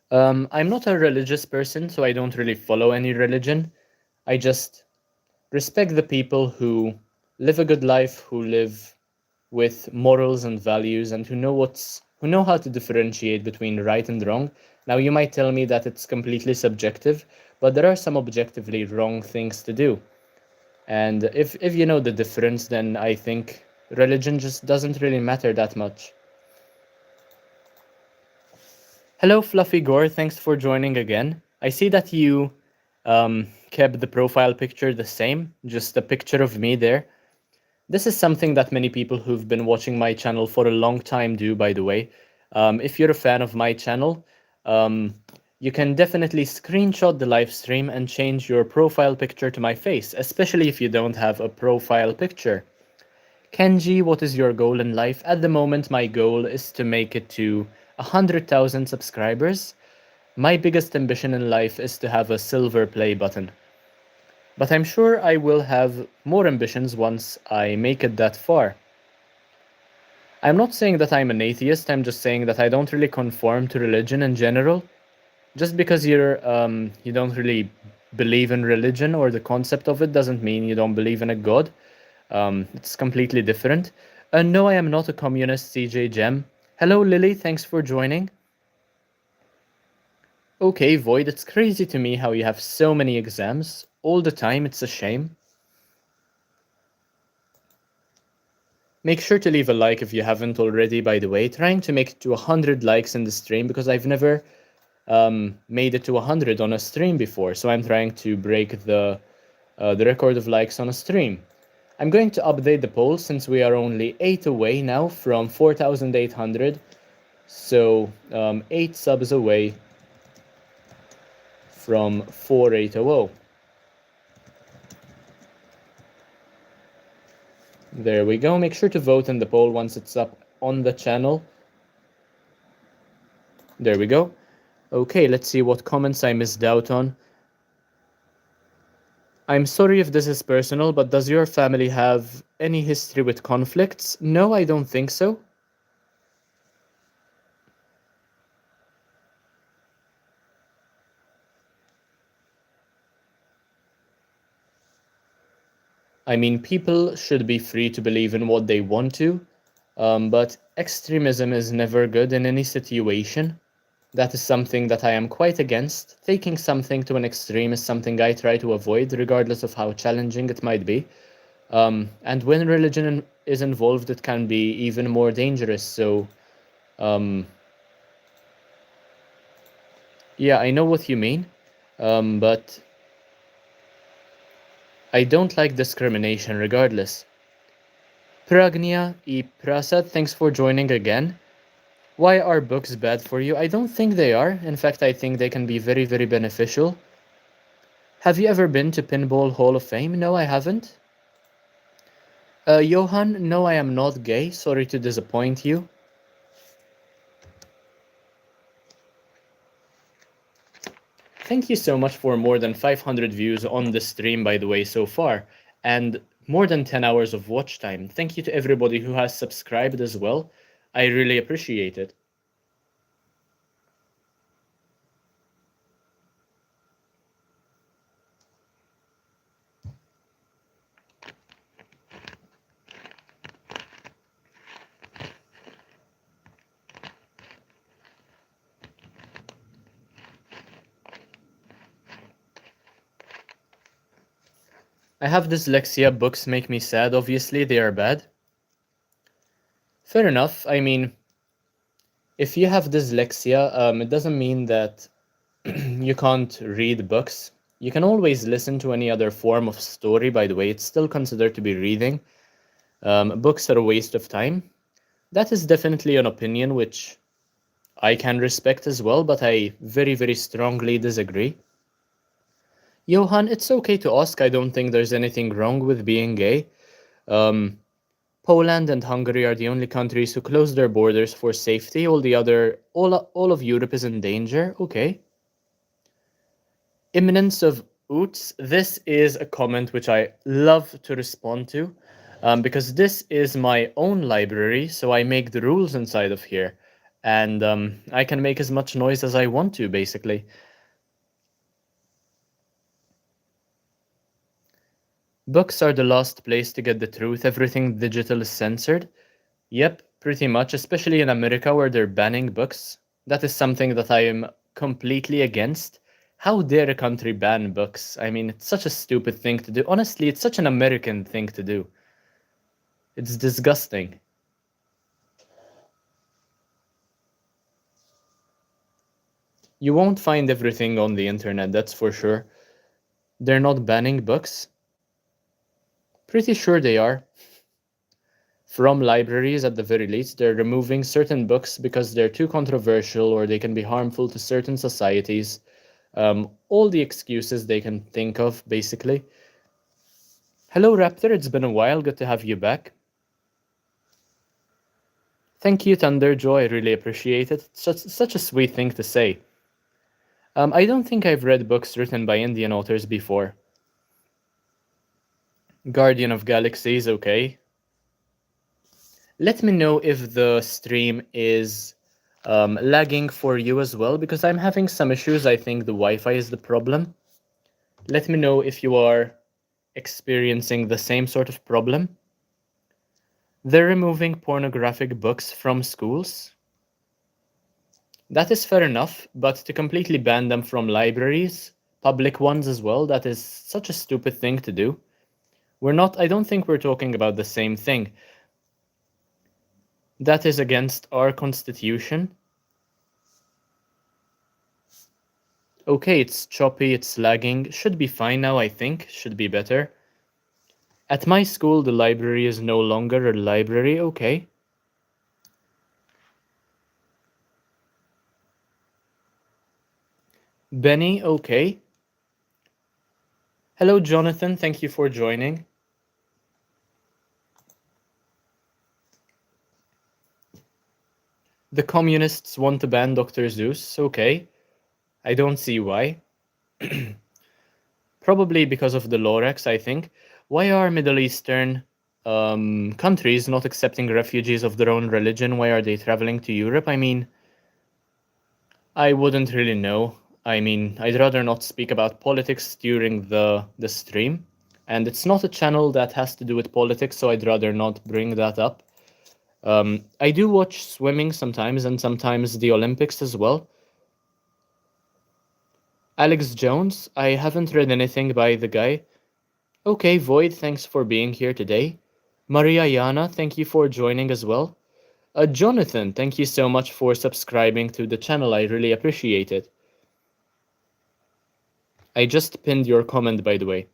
I'm not a religious person, so I don't really follow any religion. I just respect the people who live a good life, who live with morals and values, and who know how to differentiate between right and wrong. Now, you might tell me that it's completely subjective, but there are some objectively wrong things to do. And if you know the difference, then I think religion just doesn't really matter that much. Hello, Fluffy Gore. Thanks for joining again. I see that you kept the profile picture the same, just a picture of me there. This is something that many people who've been watching my channel for a long time do, by the way. If you're a fan of my channel, you can definitely screenshot the live stream and change your profile picture to my face, especially if you don't have a profile picture. Kenji, what is your goal in life? At the moment, my goal is to make it to 100,000 subscribers. My biggest ambition in life is to have a silver play button. But I'm sure I will have more ambitions once I make it that far. I'm not saying that I'm an atheist, I'm just saying that I don't really conform to religion in general. Just because you don't really believe in religion or the concept of it doesn't mean you don't believe in a god. It's completely different. No, I am not a communist, CJ Gem. Hello, Lily. Thanks for joining. Okay, Void, it's crazy to me how you have so many exams all the time. It's a shame. Make sure to leave a like if you haven't already, by the way. Trying to make it to 100 likes in the stream because I've never made it to 100 on a stream before, so I'm trying to break the record of likes on a stream. I'm going to update the poll since we are only 8 away now from 4,800, so 8 subs away from 4,800. There we go. Make sure to vote in the poll once it's up on the channel. There we go. Okay, let's see what comments I missed out on. I'm sorry if this is personal, but does your family have any history with conflicts? No, I don't think so. I mean, people should be free to believe in what they want to, but extremism is never good in any situation. That is something that I am quite against. Taking something to an extreme is something I try to avoid, regardless of how challenging it might be. And when religion is involved, it can be even more dangerous. So, yeah, I know what you mean, but I don't like discrimination regardless. Pragnya E. Prasad, thanks for joining again. Why are books bad for you? I don't think they are. In fact, I think they can be very, very beneficial. Have you ever been to Pinball Hall of Fame? No, I haven't. Johan, no, I am not gay. Sorry to disappoint you. Thank you so much for more than 500 views on the stream, by the way, so far, and more than 10 hours of watch time. Thank you to everybody who has subscribed as well. I really appreciate it. I have dyslexia. Books make me sad. Obviously, they are bad. Fair enough. I mean, if you have dyslexia, it doesn't mean that you can't read books. You can always listen to any other form of story, by the way. It's still considered to be reading. Books are a waste of time. That is definitely an opinion which I can respect as well, but I very, very strongly disagree. Johan, it's okay to ask. I don't think there's anything wrong with being gay. Poland and Hungary are the only countries who close their borders for safety. All of Europe is in danger. Okay. Imminence of oots. This is a comment which I love to respond to, because this is my own library, so I make the rules inside of here, and I can make as much noise as I want to, basically. Books are the last place to get the truth. Everything digital is censored. Yep, pretty much, especially in America where they're banning books. That is something that I am completely against. How dare a country ban books? I mean, it's such a stupid thing to do. Honestly, it's such an American thing to do. It's disgusting. You won't find everything on the internet, that's for sure. They're not banning books. Pretty sure they are. From libraries, at the very least, they're removing certain books because they're too controversial or they can be harmful to certain societies. All the excuses they can think of, basically. Hello, Raptor. It's been a while. Good to have you back. Thank you, Thunderjoy. I really appreciate it. It's such a sweet thing to say. I don't think I've read books written by Indian authors before. Guardian of Galaxies, okay. Let me know if the stream is lagging for you as well, because I'm having some issues. I think the Wi-Fi is the problem. Let me know if you are experiencing the same sort of problem. They're removing pornographic books from schools. That is fair enough, but to completely ban them from libraries, public ones as well, that is such a stupid thing to do. I don't think we're talking about the same thing. That is against our constitution. Okay, it's choppy, it's lagging. Should be fine now, I think. Should be better. At my school, the library is no longer a library. Okay. Benny, okay. Hello, Jonathan. Thank you for joining. The communists want to ban Dr. Zeus. Okay. I don't see why. Probably because of the Lorax, I think. Why are Middle Eastern countries not accepting refugees of their own religion? Why are they traveling to Europe? I mean, I wouldn't really know. I mean, I'd rather not speak about politics during the stream. And it's not a channel that has to do with politics, so I'd rather not bring that up. I do watch swimming sometimes, and sometimes the Olympics as well. Alex Jones, I haven't read anything by the guy. Okay, Void, thanks for being here today. Maria Yana, thank you for joining as well. Jonathan, thank you so much for subscribing to the channel. I really appreciate it. I just pinned your comment, by the way.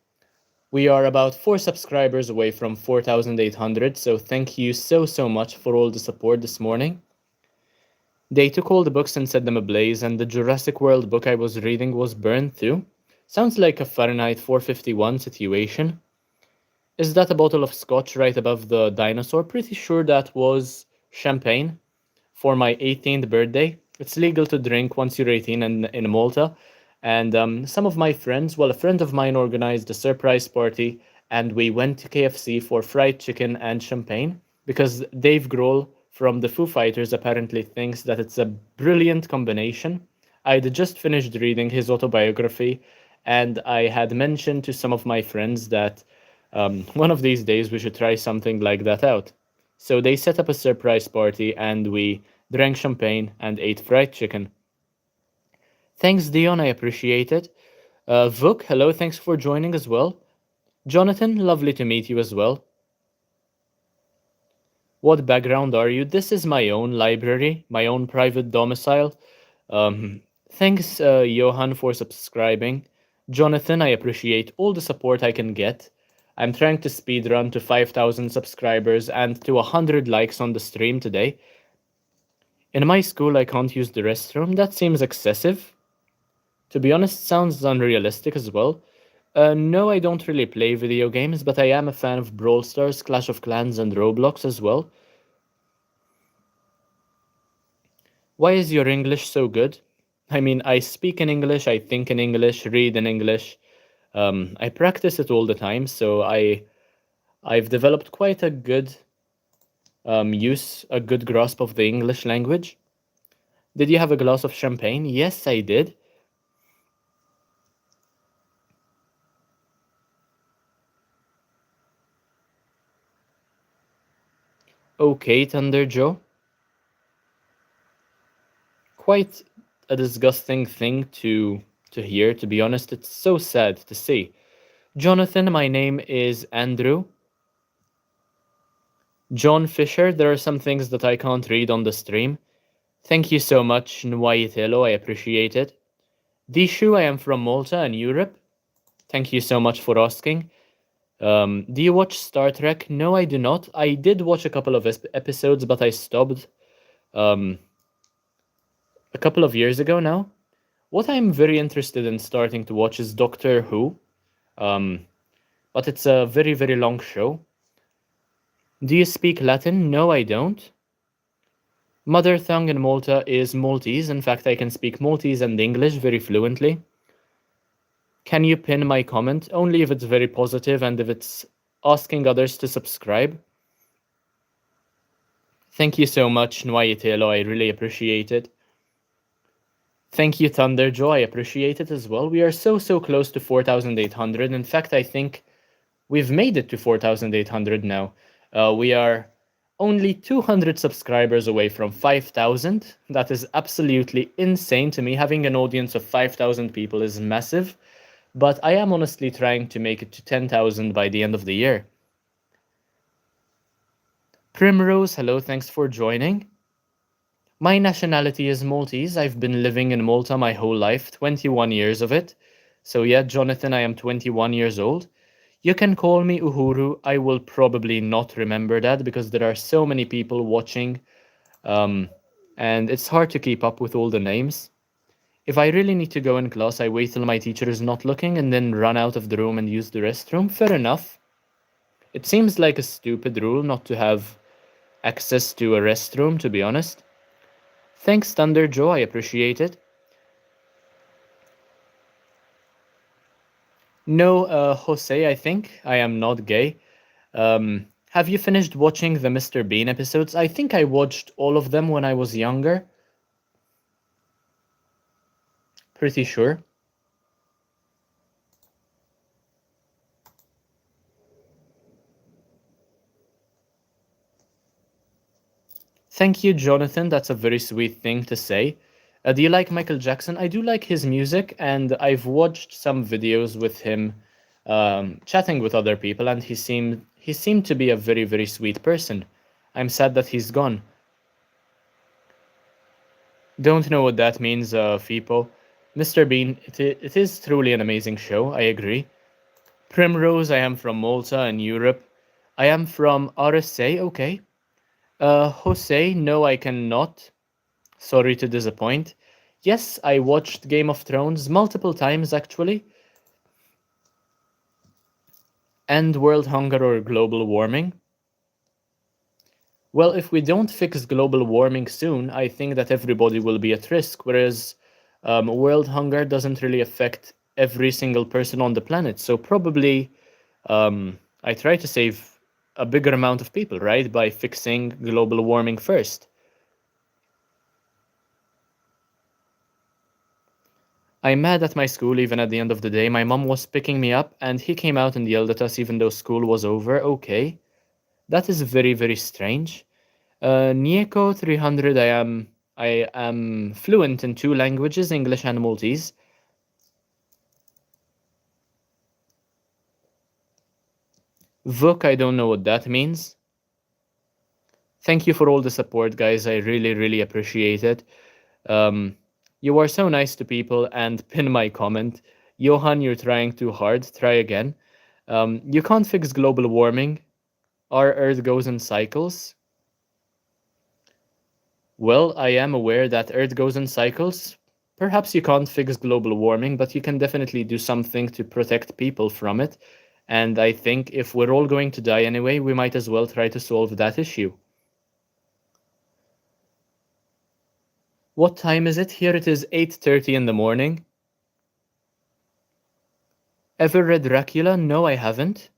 We are about 4 subscribers away from 4,800, so thank you so much for all the support this morning. They took all the books and set them ablaze, and the Jurassic World book I was reading was burned too. Sounds like a Fahrenheit 451 situation. Is that a bottle of scotch right above the dinosaur? Pretty sure that was champagne for my 18th birthday. It's legal to drink once you're 18 in Malta. And some of my friends, well, a friend of mine organized a surprise party, and we went to KFC for fried chicken and champagne because Dave Grohl from the Foo Fighters apparently thinks that it's a brilliant combination. I'd just finished reading his autobiography, and I had mentioned to some of my friends that one of these days we should try something like that out. So they set up a surprise party, and we drank champagne and ate fried chicken. Thanks, Dion. I appreciate it. Vuk, hello. Thanks for joining as well. Jonathan, lovely to meet you as well. What background are you? This is my own library, my own private domicile. Thanks, Johan, for subscribing. Jonathan, I appreciate all the support I can get. I'm trying to speedrun to 5,000 subscribers and to 100 likes on the stream today. In my school, I can't use the restroom. That seems excessive. To be honest, sounds unrealistic as well. No, I don't really play video games, but I am a fan of Brawl Stars, Clash of Clans, and Roblox as well. Why is your English so good? I mean, I speak in English, I think in English, read in English. I practice it all the time, so I've developed quite a good a good grasp of the English language. Did you have a glass of champagne? Yes, I did. Okay, Thunder Joe. Quite a disgusting thing to hear, to be honest. It's so sad to see. Jonathan, my name is Andrew. John Fisher, there are some things that I can't read on the stream. Thank you so much, Nwayitelo, I appreciate it. Dishu, I am from Malta and Europe. Thank you so much for asking. Do you watch Star Trek? No, I do not. I did watch a couple of episodes, but I stopped a couple of years ago now. What I'm very interested in starting to watch is Doctor Who, but it's a very long show. Do you speak Latin? No, I don't. Mother tongue in Malta is Maltese. In fact, I can speak Maltese and English very fluently. Can you pin my comment? Only if it's very positive and if it's asking others to subscribe. Thank you so much, Nwayitelo. I really appreciate it. Thank you, Thunder Joe. I appreciate it as well. We are so close to 4,800. In fact, I think we've made it to 4,800 now. We are only 200 subscribers away from 5,000. That is absolutely insane to me. Having an audience of 5,000 people is massive, but I am honestly trying to make it to 10,000 by the end of the year. Primrose, hello, thanks for joining. My nationality is Maltese. I've been living in Malta my whole life, 21 years of it. So, yeah, Jonathan, I am 21 years old. You can call me Uhuru. I will probably not remember that because there are so many people watching, um, and it's hard to keep up with all the names. If I really need to go in class, I wait till my teacher is not looking and then run out of the room and use the restroom. Fair enough. It seems like a stupid rule not to have access to a restroom, to be honest. Thanks, Thunder Joe, I appreciate it. No, Jose, I think. I am not gay. Have you finished watching the Mr. Bean episodes? I think I watched all of them when I was younger. Pretty sure. Thank you, Jonathan. That's a very sweet thing to say. Do you like Michael Jackson? I do like his music, and I've watched some videos with him chatting with other people, and he seemed to be a very, very sweet person. I'm sad that he's gone. Don't know what that means, Fipo. Mr. Bean, it is truly an amazing show, I agree. Primrose, I am from Malta in Europe. I am from RSA, okay. Jose, no, I cannot. Sorry to disappoint. Yes, I watched Game of Thrones multiple times actually, and world hunger or global warming. Well, if we don't fix global warming soon, I think that everybody will be at risk, whereas world hunger doesn't really affect every single person on the planet. So probably I try to save a bigger amount of people, right, by fixing global warming first. I'm mad at my school even at the end of the day. My mom was picking me up and he came out and yelled at us even though school was over. Okay. That is very, very strange. Nieko 300, I am fluent in two languages, English and Maltese. Vuk, I don't know what that means. Thank you for all the support, guys. I really, really appreciate it. Um, you are so nice to people and pin my comment. Johan, you're trying too hard. Try again. You can't fix global warming. Our Earth goes in cycles. Well, I am aware that Earth goes in cycles. Perhaps you can't fix global warming, but you can definitely do something to protect people from it. And I think if we're all going to die anyway, we might as well try to solve that issue. What time is it? Here it is 8:30 in the morning. Ever read Dracula? No, I haven't.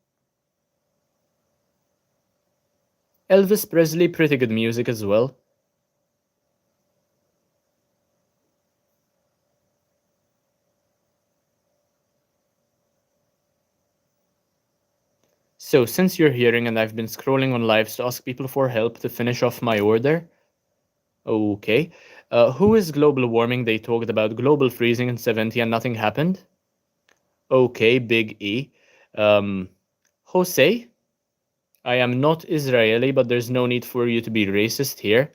Elvis Presley, pretty good music as well. So, since you're hearing and I've been scrolling on lives to ask people for help to finish off my order, okay. Who is global warming? They talked about global freezing in 70 and nothing happened. Okay, Big E. Um, Jose, I am not Israeli, but there's no need for you to be racist here.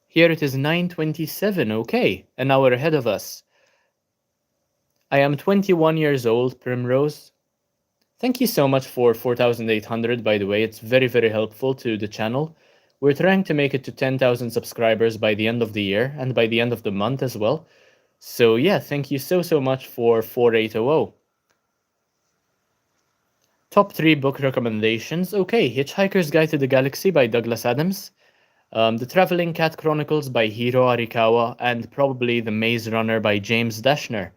Here it is 9:27, okay, an hour ahead of us. I am 21 years old, Primrose. Thank you so much for 4,800, by the way. It's very, very helpful to the channel. We're trying to make it to 10,000 subscribers by the end of the year and by the end of the month as well. So yeah, thank you so, so much for 4800. Top 3 book recommendations. Okay, Hitchhiker's Guide to the Galaxy by Douglas Adams. The Traveling Cat Chronicles by Hiro Arikawa, and probably The Maze Runner by James Dashner.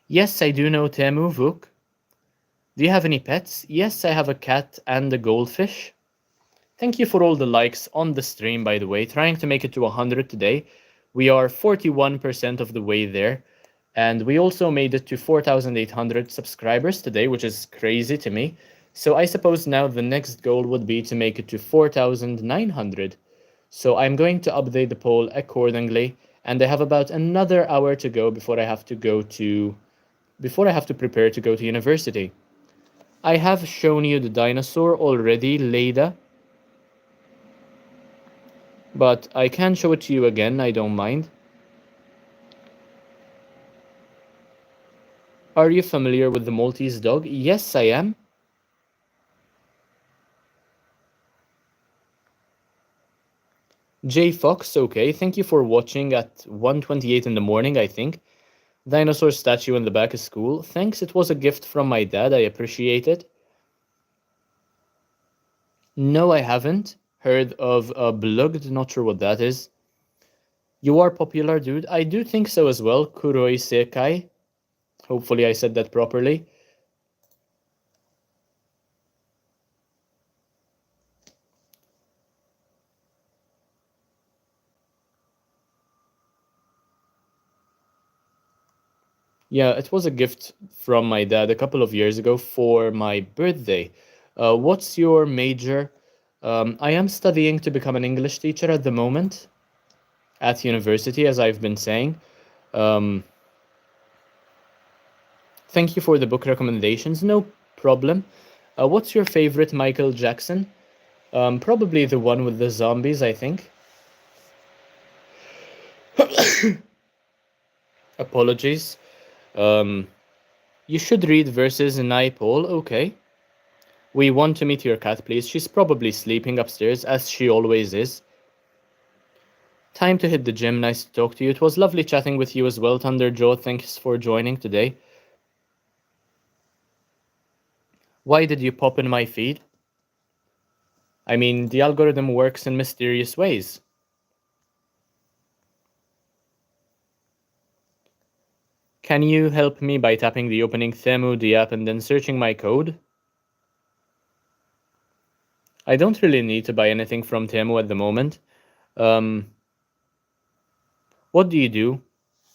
Yes, I do know Temu Vuk. Do you have any pets? Yes, I have a cat and a goldfish. Thank you for all the likes on the stream, by the way. Trying to make it to 100 today. We are 41% of the way there. And we also made it to 4,800 subscribers today, which is crazy to me. So I suppose now the next goal would be to make it to 4,900. So I'm going to update the poll accordingly. And I have about another hour to go before I have to prepare to go to university. I have shown you the dinosaur already, Leda, but I can show it to you again, I don't mind. Are you familiar with the Maltese dog? Yes, I am. J Fox, okay, thank you for watching at 1:28 in the morning, I think. Dinosaur statue in the back is cool. Thanks, it was a gift from my dad, I appreciate it. No, I haven't heard of Blugged, not sure what that is. You are popular, dude. I do think so as well. Kuroi Sekai. Hopefully I said that properly. Yeah, it was a gift from my dad a couple of years ago for my birthday. What's your major? I am studying to become an English teacher at the moment at university, as I've been saying. Um, Thank you for the book recommendations. No problem. What's your favorite Michael Jackson? Probably the one with the zombies, I think. Apologies. Um, you should read verses in Paul. Okay. We want to meet your cat, please. She's probably sleeping upstairs, as she always is. Time to hit the gym. Nice to talk to you. It was lovely chatting with you as well, Thunderjaw. Thanks for joining today. Why did you pop in my feed? I mean, the algorithm works in mysterious ways. Can you help me by tapping the opening Themu, the app, and then searching my code? I don't really need to buy anything from Temu at the moment. What do you do?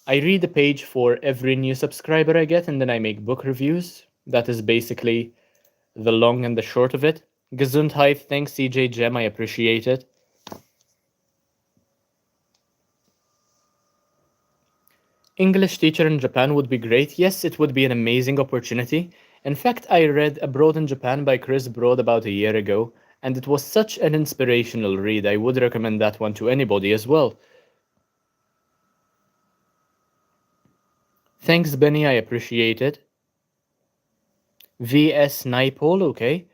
I read a page for every new subscriber I get, and then I make book reviews. That is basically the long and the short of it. Gesundheit, thanks CJ Gem, I appreciate it. English teacher in Japan would be great. Yes, it would be an amazing opportunity. In fact, I read Abroad in Japan by Chris Broad about a year ago, and it was such an inspirational read. I would recommend that one to anybody as well. Thanks, Benny, I appreciate it. VS Nipol, okay.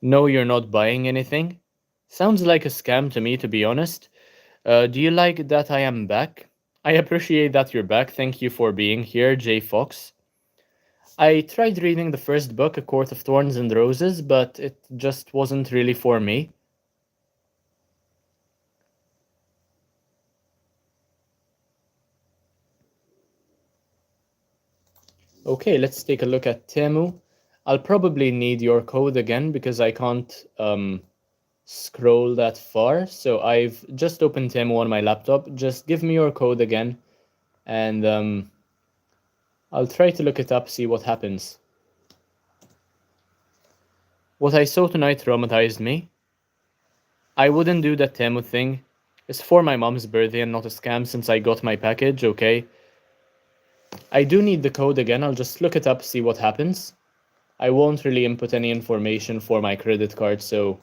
No, you're not buying anything. Sounds like a scam to me, to be honest. Do you like that I am back? I appreciate that you're back. Thank you for being here, J Fox. I tried reading the first book, A Court of Thorns and Roses, but it just wasn't really for me. Okay, let's take a look at Temu. I'll probably need your code again because I can't scroll that far. So I've just opened Temu on my laptop. Just give me your code again and I'll try to look it up, see what happens. What I saw tonight traumatized me. I wouldn't do that Temu thing. It's for my mom's birthday and not a scam since I got my package, okay? I do need the code again, I'll just look it up, see what happens. I won't really input any information for my credit card, so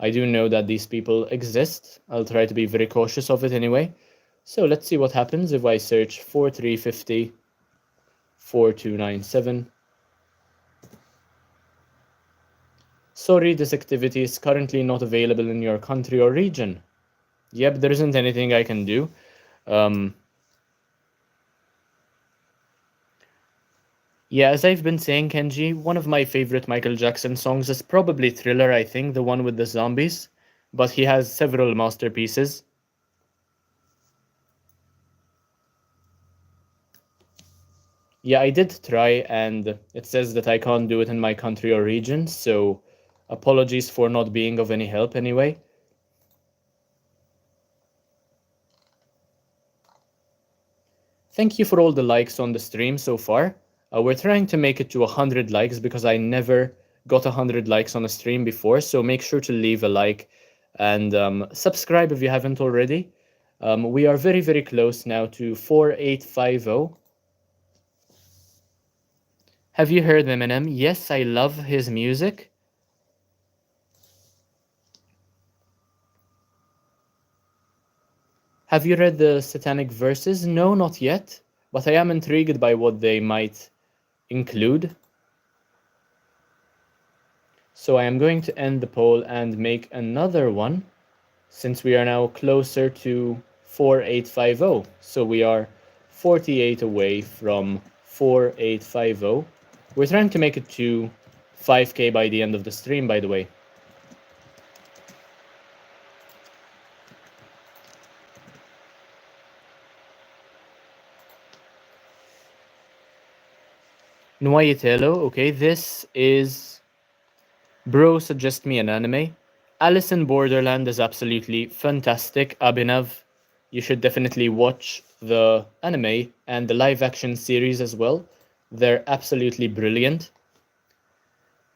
I do know that these people exist. I'll try to be very cautious of it anyway. So let's see what happens if I search 4350 4297. Sorry, this activity is currently not available in your country or region. Yep, there isn't anything I can do. Yeah, as I've been saying, Kenji, one of my favorite Michael Jackson songs is probably Thriller, I think, the one with the zombies. But he has several masterpieces. Yeah, I did try, and it says that I can't do it in my country or region, so apologies for not being of any help anyway. Thank you for all the likes on the stream so far. We're trying to make it to 100 likes because I never got 100 likes on a stream before, so make sure to leave a like and subscribe if you haven't already. We are very, very close now to 4850. Have you heard Eminem? Yes, I love his music. Have you read the Satanic Verses? No, not yet, but I am intrigued by what they might include. So I am going to end the poll and make another one, since we are now closer to 4850. So we are 48 away from 4850. We're trying to make it to 5k by the end of the stream, by the way. Nuayetelo, okay, this is... Bro, suggest me an anime. Alice in Borderland is absolutely fantastic. Abhinav, you should definitely watch the anime and the live action series as well. They're absolutely brilliant.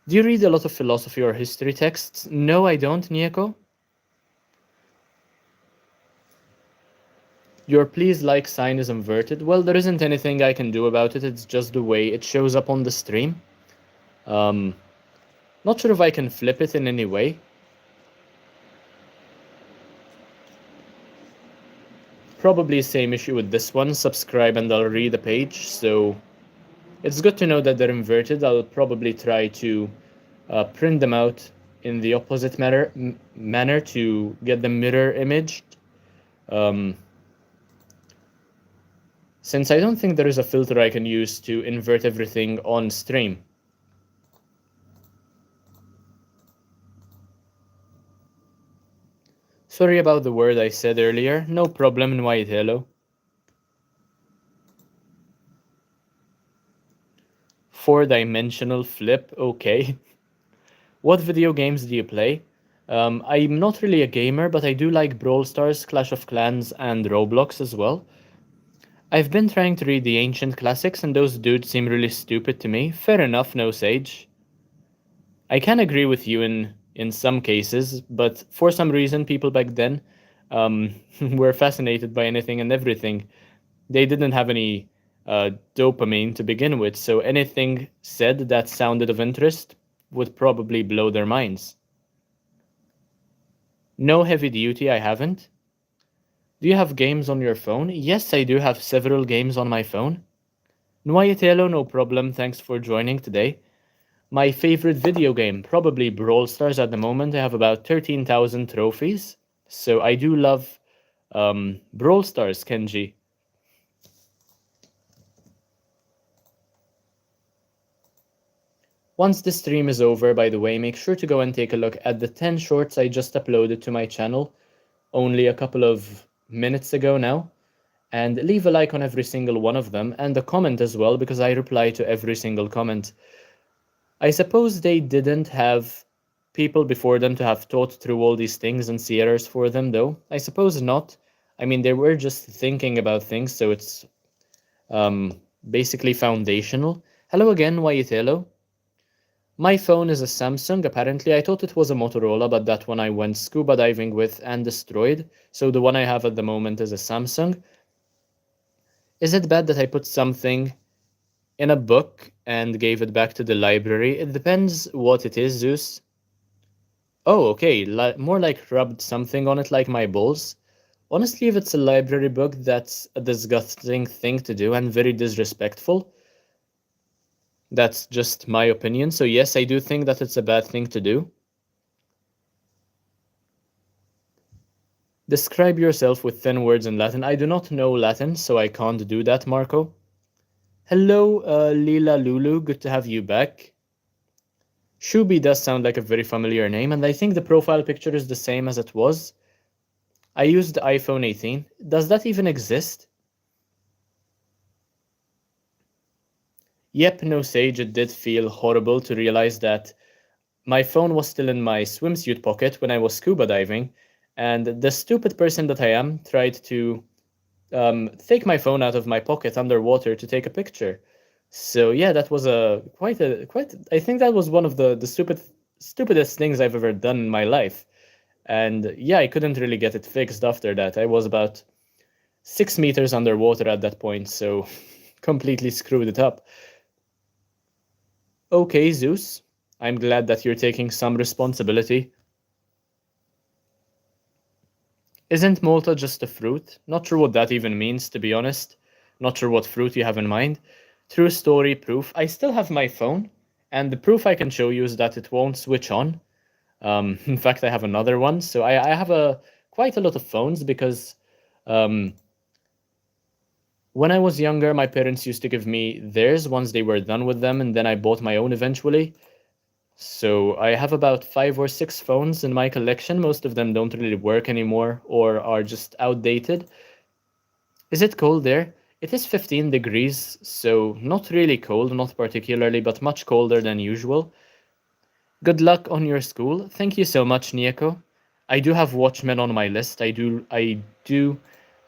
Do you read a lot of philosophy or history texts? No, I don't, Nieko. Your please like sign is inverted. Well, there isn't anything I can do about it. It's just the way it shows up on the stream. Not sure if I can flip it in any way. Probably same issue with this one. Subscribe and I'll read the page. So it's good to know that they're inverted. I'll probably try to print them out in the opposite manner to get them mirror imaged. Since I don't think there is a filter I can use to invert everything on stream. Sorry about the word I said earlier. No problem, Nuayetelo. 4-dimensional flip, okay. What video games do you play? I'm not really a gamer, but I do like Brawl Stars, Clash of Clans, and Roblox as well. I've been trying to read the ancient classics, and those dudes seem really stupid to me. Fair enough, no sage. I can agree with you in some cases, but for some reason, people back then were fascinated by anything and everything. They didn't have any dopamine to begin with, so anything said that sounded of interest would probably blow their minds. No heavy duty, I haven't. Do you have games on your phone? Yes, I do have several games on my phone. Nuayetelo, no problem, thanks for joining today. My favorite video game, probably Brawl Stars at the moment. I have about 13,000 trophies. So I do love Brawl Stars, Kenji. Once the stream is over, by the way, make sure to go and take a look at the 10 shorts I just uploaded to my channel only a couple of minutes ago now. And leave a like on every single one of them, and a comment as well, because I reply to every single comment. I suppose they didn't have people before them to have thought through all these things and see errors for them, though. I suppose not. I mean, they were just thinking about things, so it's basically foundational. Hello again, Wayitelo. My phone is a Samsung, apparently. I thought it was a Motorola, but that one I went scuba diving with and destroyed. So the one I have at the moment is a Samsung. Is it bad that I put something in a book and gave it back to the library? It depends what it is, Zeus. Oh, okay, more like rubbed something on it like my balls. Honestly, if it's a library book, that's a disgusting thing to do and very disrespectful. That's just my opinion. So yes, I do think that it's a bad thing to do. Describe yourself with 10 words in Latin. I do not know Latin, so I can't do that, Marco. Hello, Lila Lulu. Good to have you back. Shubi does sound like a very familiar name, and I think the profile picture is the same as it was. I used the iPhone 18. Does that even exist? Yep, no sage, it did feel horrible to realize that my phone was still in my swimsuit pocket when I was scuba diving, and the stupid person that I am tried to take my phone out of my pocket underwater to take a picture. So yeah, that was quite. I think that was one of the stupidest things I've ever done in my life. And yeah, I couldn't really get it fixed after that. I was about 6 meters underwater at that point, so completely screwed it up. Okay, Zeus. I'm glad that you're taking some responsibility. Isn't Malta just a fruit? Not sure what that even means, to be honest. Not sure what fruit you have in mind. True story proof. I still have my phone, and the proof I can show you is that it won't switch on. In fact, I have another one. So I have quite a lot of phones because um, when I was younger, my parents used to give me theirs once they were done with them, and then I bought my own eventually. So I have about 5 or 6 phones in my collection. Most of them don't really work anymore or are just outdated. Is it cold there? It is 15 degrees, so not really cold, not particularly, but much colder than usual. Good luck on your school. Thank you so much, Nieko. I do have Watchmen on my list. I do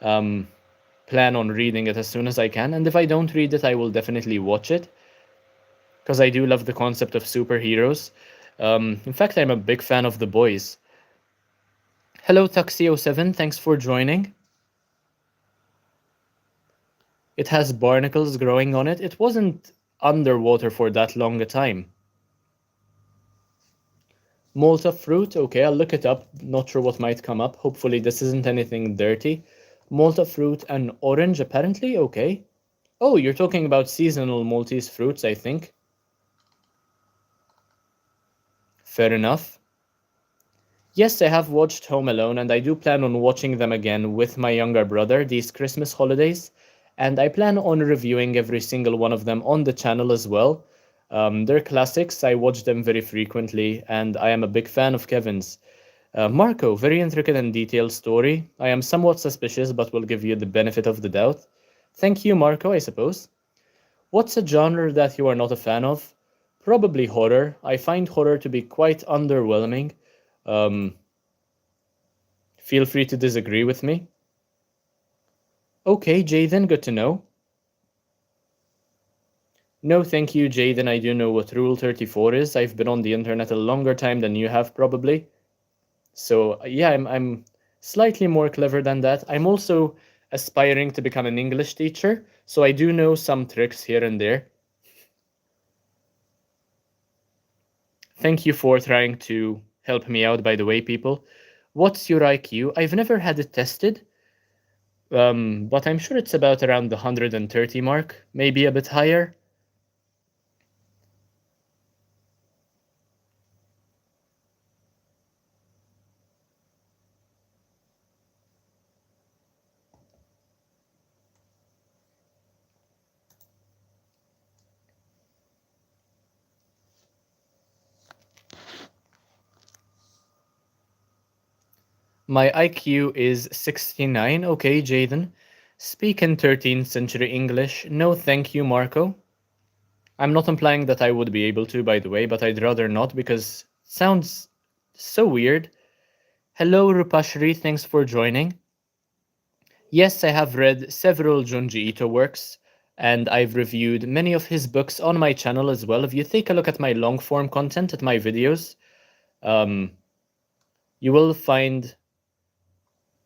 um, plan on reading it as soon as I can, and if I don't read it, I will definitely watch it because I do love the concept of superheroes. In fact, I'm a big fan of The Boys. Hello, Tuxio7. Thanks for joining. It has barnacles growing on it. It wasn't underwater for that long a time. Malta fruit. Okay, I'll look it up. Not sure what might come up. Hopefully, this isn't anything dirty. Malta fruit and orange, apparently. Okay. Oh, you're talking about seasonal Maltese fruits, I think. Fair enough. Yes, I have watched Home Alone, and I do plan on watching them again with my younger brother these Christmas holidays. And I plan on reviewing every single one of them on the channel as well. They're classics, I watch them very frequently, and I am a big fan of Kevin's. Marco, very intricate and detailed story. I am somewhat suspicious, but will give you the benefit of the doubt. Thank you, Marco, I suppose. What's a genre that you are not a fan of? Probably horror. I find horror to be quite underwhelming. Um, Feel free to disagree with me. Okay, Jayden, good to know. No, thank you, Jayden. I do know what Rule 34 is. I've been on the internet a longer time than you have, probably. So, yeah, I'm slightly more clever than that. I'm also aspiring to become an English teacher, so I do know some tricks here and there. Thank you for trying to help me out, by the way, people. What's your IQ? I've never had it tested, but I'm sure it's about around the 130 mark, maybe a bit higher. My IQ is 69. Okay, Jaden. Speak in 13th century English. No, thank you, Marco. I'm not implying that I would be able to, by the way, but I'd rather not because it sounds so weird. Hello, Rupashri. Thanks for joining. Yes, I have read several Junji Ito works, and I've reviewed many of his books on my channel as well. If you take a look at my long form content at my videos, um, you will find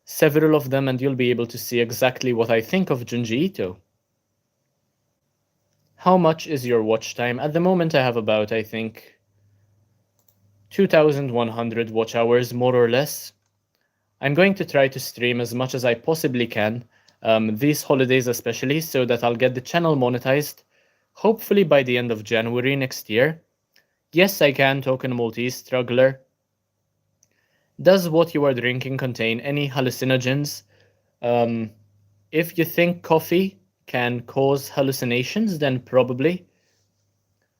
several of them and you'll be able to see exactly what I think of Junji Ito. How much is your watch time? At the moment, I have about, I think, 2,100 watch hours, more or less. I'm going to try to stream as much as I possibly can, these holidays especially, so that I'll get the channel monetized, hopefully by the end of January next year. Yes, I can, Token Maltese Struggler. Does what you are drinking contain any hallucinogens? Um, if you think coffee can cause hallucinations, then probably.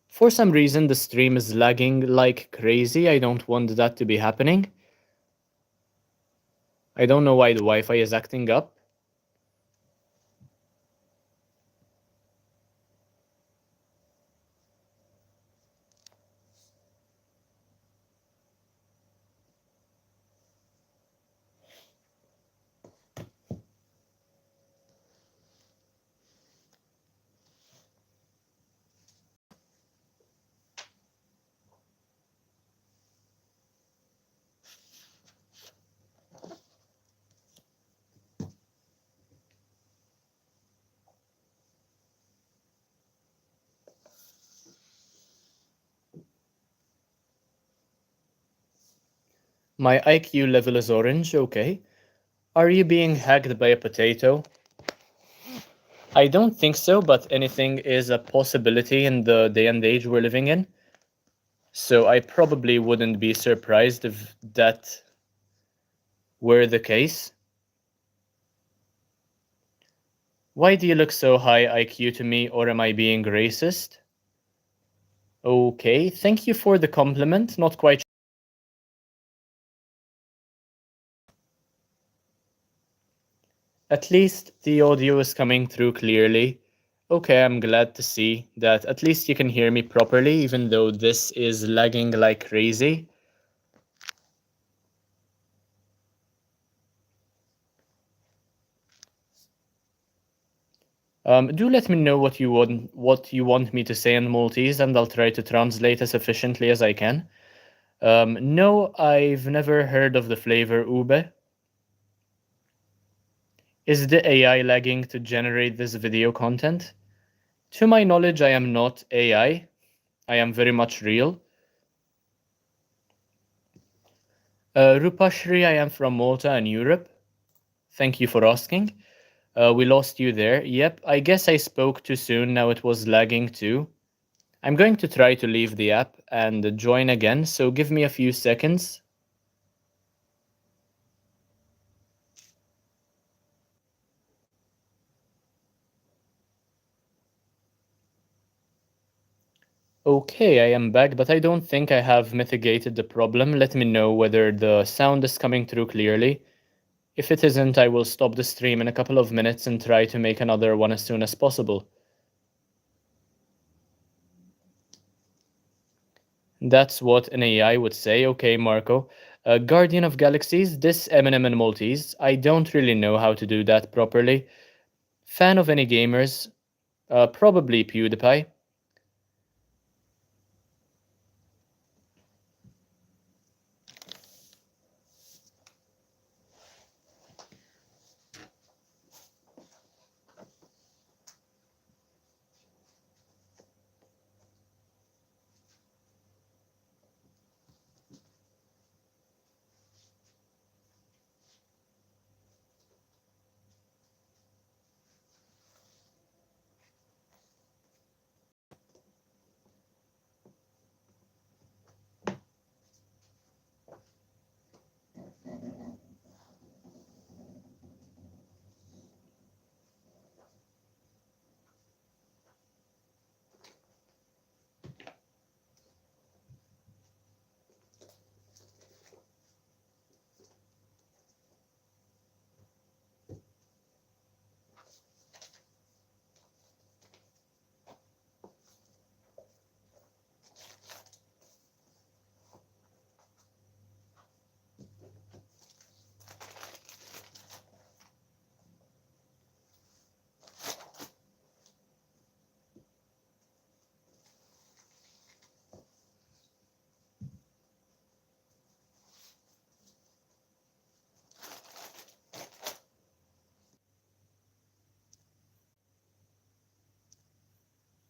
For some reason, the stream is lagging like crazy. I don't want that to be happening. I don't know why the Wi-Fi is acting up. My IQ level is orange, okay. Are you being hacked by a potato? I don't think so, but anything is a possibility in the day and age we're living in. So I probably wouldn't be surprised if that were the case. Why do you look so high IQ to me, or am I being racist? Okay, thank you for the compliment. Not quite. At least the audio is coming through clearly. Okay, I'm glad to see that at least you can hear me properly, even though this is lagging like crazy. Do let me know what you want me to say in Maltese, and I'll try to translate as efficiently as I can. No, I've never heard of the flavor ube. Is the AI lagging to generate this video content? To my knowledge, I am not AI. I am very much real. Rupashri, I am from Malta and Europe. Thank you for asking. We lost you there. Yep, I guess I spoke too soon. Now it was lagging too. I'm going to try to leave the app and join again, so give me a few seconds. Okay, I am back, but I don't think I have mitigated the problem. Let me know whether the sound is coming through clearly. If it isn't, I will stop the stream in a couple of minutes and try to make another one as soon as possible. That's what an AI would say. Okay, Marco. Guardian of Galaxies, this Eminem in Maltese. I don't really know how to do that properly. Fan of any gamers? Probably PewDiePie.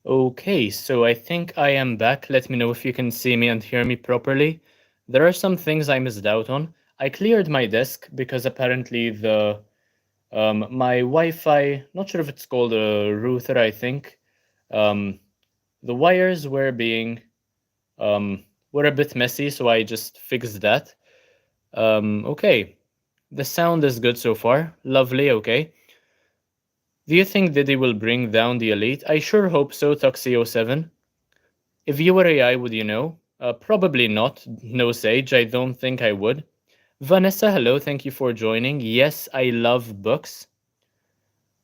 Okay, so I think I am back. Let me know if you can see me and hear me properly. There are some things I missed out on. I cleared my desk because apparently my Wi-Fi, not sure if it's called a router, I think. Um, the wires um, were a bit messy, so I just fixed that. Okay, the sound is good so far. Lovely, okay. Do you think Diddy will bring down the elite? I sure hope so, Tuxio7. If you were AI, would you know? Probably not. No Sage, I don't think I would. Vanessa, hello, thank you for joining. Yes, I love books.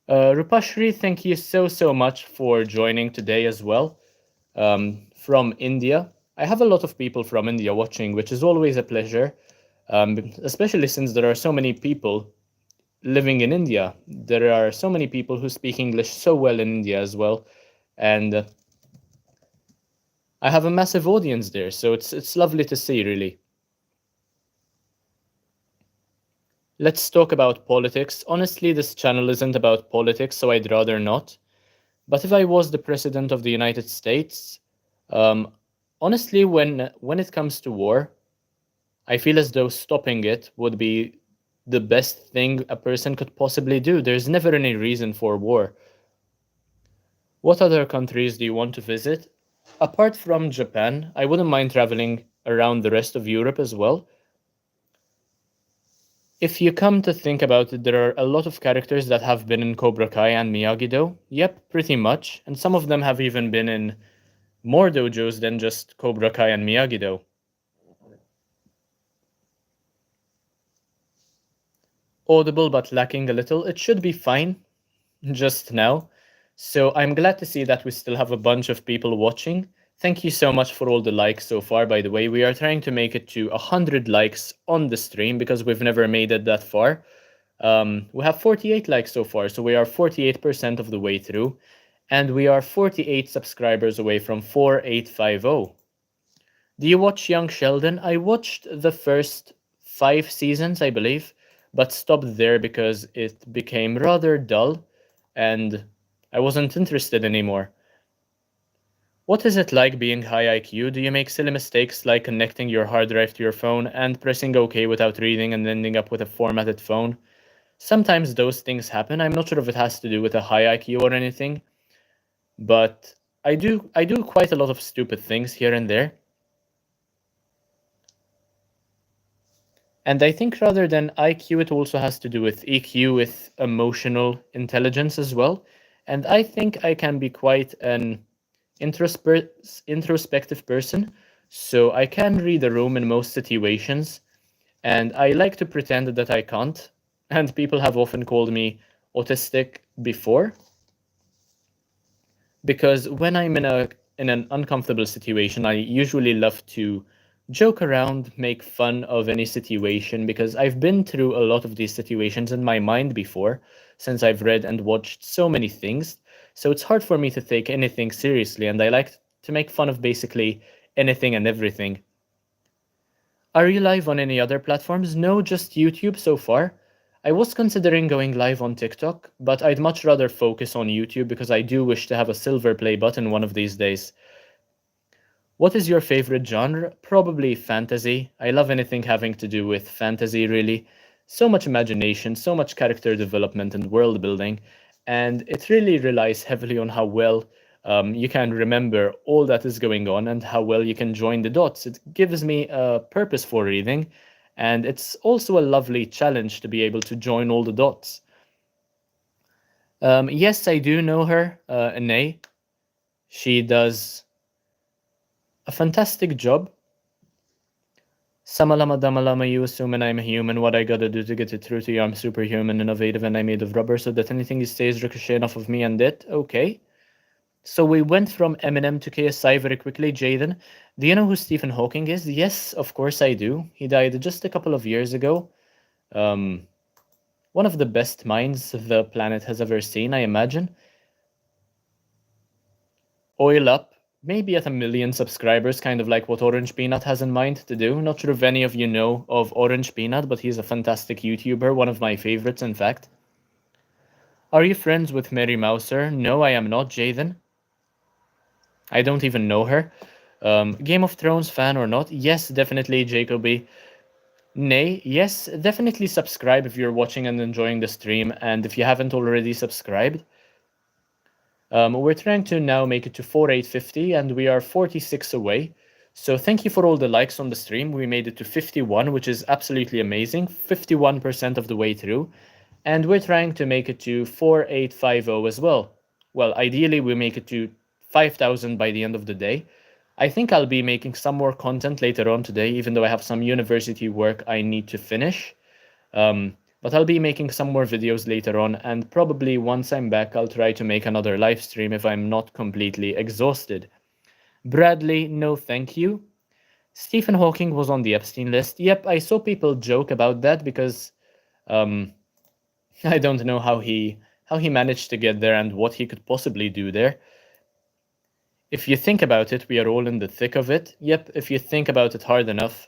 Rupashri, thank you so much for joining today as well. From India. I have a lot of people from India watching, which is always a pleasure, especially since there are so many people living in India. There are so many people who speak English so well in India as well. And I have a massive audience there, so it's lovely to see, really. Let's talk about politics. Honestly, this channel isn't about politics, so I'd rather not. But if I was the president of the United States, um, honestly, when it comes to war, I feel as though stopping it would be the best thing a person could possibly do. There's never any reason for war. What other countries do you want to visit? Apart from Japan, I wouldn't mind traveling around the rest of Europe as well. If you come to think about it, there are a lot of characters that have been in Cobra Kai and Miyagi-Do. Yep, pretty much. And some of them have even been in more dojos than just Cobra Kai and Miyagi-Do. Audible but lacking a little. It should be fine just now. So I'm glad to see that we still have a bunch of people watching. Thank you so much for all the likes so far, by the way. We are trying to make it to 100 likes on the stream because we've never made it that far. We have 48 likes so far, so we are 48% of the way through. And we are 48 subscribers away from 4850. Do you watch Young Sheldon? I watched the first 5 seasons, I believe, but stopped there because it became rather dull and I wasn't interested anymore. What is it like being high IQ? Do you make silly mistakes like connecting your hard drive to your phone and pressing OK without reading and ending up with a formatted phone? Sometimes those things happen. I'm not sure if it has to do with a high IQ or anything, but I do quite a lot of stupid things here and there. And I think rather than IQ, it also has to do with EQ, with emotional intelligence as well. And I think I can be quite an introspective person. So I can read a room in most situations. And I like to pretend that I can't. And people have often called me autistic before. Because when I'm in an uncomfortable situation, I usually love to joke around, make fun of any situation because I've been through a lot of these situations in my mind before since I've read and watched so many things. So it's hard for me to take anything seriously and I like to make fun of basically anything and everything. Are you live on any other platforms? No, just YouTube so far. I was considering going live on TikTok, but I'd much rather focus on YouTube because I do wish to have a silver play button one of these days. What is your favorite genre? Probably fantasy. I love anything having to do with fantasy, really. So much imagination, so much character development and world building, and it really relies heavily on how well you can remember all that is going on and how well you can join the dots. It gives me a purpose for reading, and it's also a lovely challenge to be able to join all the dots. Yes, I do know her, Anay. She does a fantastic job. Samalama damalama, you assume I'm a human. What I gotta do to get it through to you? I'm superhuman, innovative, and I'm made of rubber so that anything you say is ricocheting off of me and it. Okay. So we went from Eminem to KSI very quickly. Jaden, do you know who Stephen Hawking is? Yes, of course I do. He died just a couple of years ago. Um, one of the best minds the planet has ever seen, I imagine. Oil up, maybe at 1 million subscribers, kind of like what Orange Peanut has in mind to do. Not sure if any of you know of Orange Peanut, but he's a fantastic YouTuber, one of my favorites, in fact. Are you friends with Mary Mouser? No, I am not, Jathan. I don't even know her. Game of Thrones fan or not? Yes, definitely, Jacoby. Nay, yes, definitely subscribe if you're watching and enjoying the stream, and if you haven't already subscribed. We're trying to now make it to 4850 and we are 46 away. So thank you for all the likes on the stream. We made it to 51, which is absolutely amazing. 51% of the way through. And we're trying to make it to 4850 as well. Well, ideally we make it to 5000 by the end of the day. I think I'll be making some more content later on today, even though I have some university work I need to finish. But I'll be making some more videos later on, and probably once I'm back, I'll try to make another live stream if I'm not completely exhausted. Bradley, no thank you. Stephen Hawking was on the Epstein list. Yep, I saw people joke about that because I don't know how he managed to get there and what he could possibly do there. If you think about it, we are all in the thick of it. Yep, if you think about it hard enough.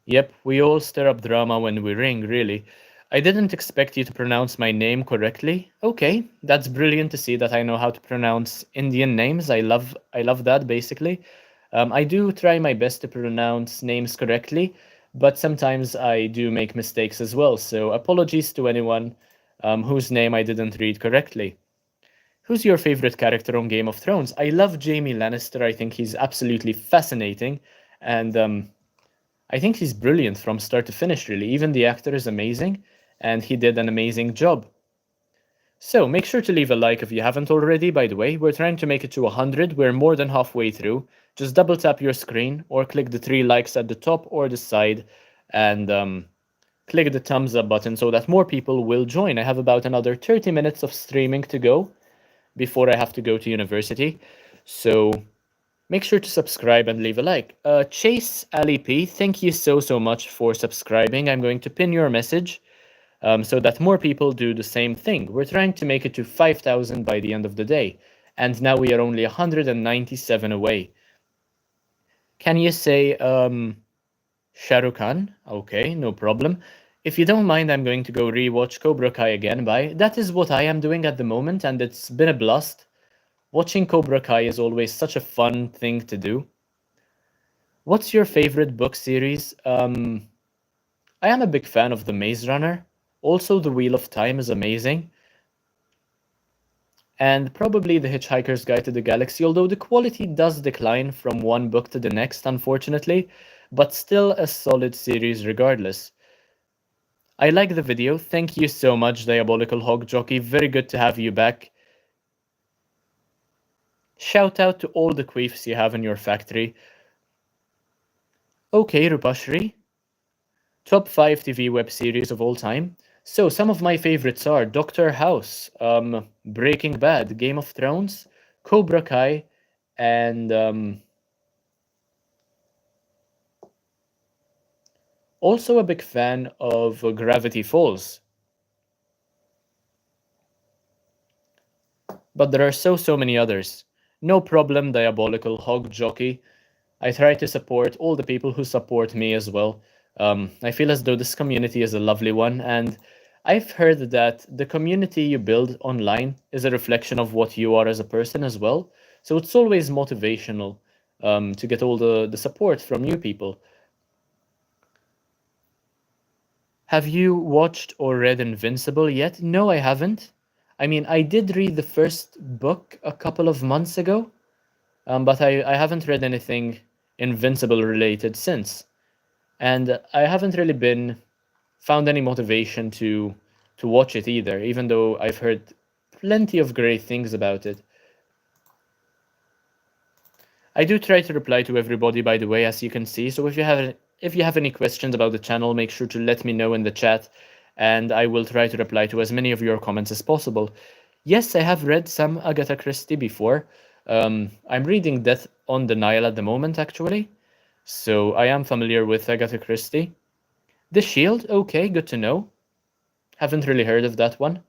Yep, we all stir up drama when we ring, really. I didn't expect you to pronounce my name correctly. Okay, that's brilliant to see that I know how to pronounce Indian names. I love that basically. I do try my best to pronounce names correctly, but sometimes I do make mistakes as well. So apologies to anyone whose name I didn't read correctly. Who's your favorite character on Game of Thrones? I love Jaime Lannister. I think he's absolutely fascinating, and I think he's brilliant from start to finish, really. Even the actor is amazing, and he did an amazing job. So make sure to leave a like if you haven't already, by the way. We're trying to make it to 100. We're more than halfway through. Just double tap your screen or click the three likes at the top or the side and click the thumbs up button so that more people will join. I have about another 30 minutes of streaming to go before I have to go to university. So make sure to subscribe and leave a like. Chase Ali P, thank you so much for subscribing. I'm going to pin your message so that more people do the same thing. We're trying to make it to 5,000 by the end of the day, and now we are only 197 away. Can you say Shah Rukh Khan? Okay, no problem. If you don't mind, I'm going to go rewatch Cobra Kai again. Bye. That is what I am doing at the moment, and it's been a blast. Watching Cobra Kai is always such a fun thing to do. What's your favorite book series? I am a big fan of The Maze Runner. Also, The Wheel of Time is amazing. And probably The Hitchhiker's Guide to the Galaxy, although the quality does decline from one book to the next, unfortunately, but still a solid series regardless. I like the video. Thank you so much, Diabolical Hog Jockey. Very good to have you back. Shout out to all the queefs you have in your factory. Okay, Rupashri. Top 5 TV web series of all time. So some of my favorites are Doctor House, Breaking Bad, Game of Thrones, Cobra Kai, and also a big fan of Gravity Falls. But there are so many others. No problem, Diabolical Hog Jockey. I try to support all the people who support me as well. I feel as though this community is a lovely one, and I've heard that the community you build online is a reflection of what you are as a person as well. So it's always motivational to get all the support from new people. Have you watched or read Invincible yet? No, I haven't. I mean, I did read the first book a couple of months ago, but I haven't read anything Invincible related since. And I haven't really been found any motivation to watch it either, even though I've heard plenty of great things about it. I do try to reply to everybody, by the way, as you can see. So if you have any questions about the channel, make sure to let me know in the chat, and I will try to reply to as many of your comments as possible. Yes, I have read some Agatha Christie before. I'm reading Death on the Nile at the moment, actually. So I am familiar with Agatha Christie. The Shield, okay, good to know. Haven't really heard of that one.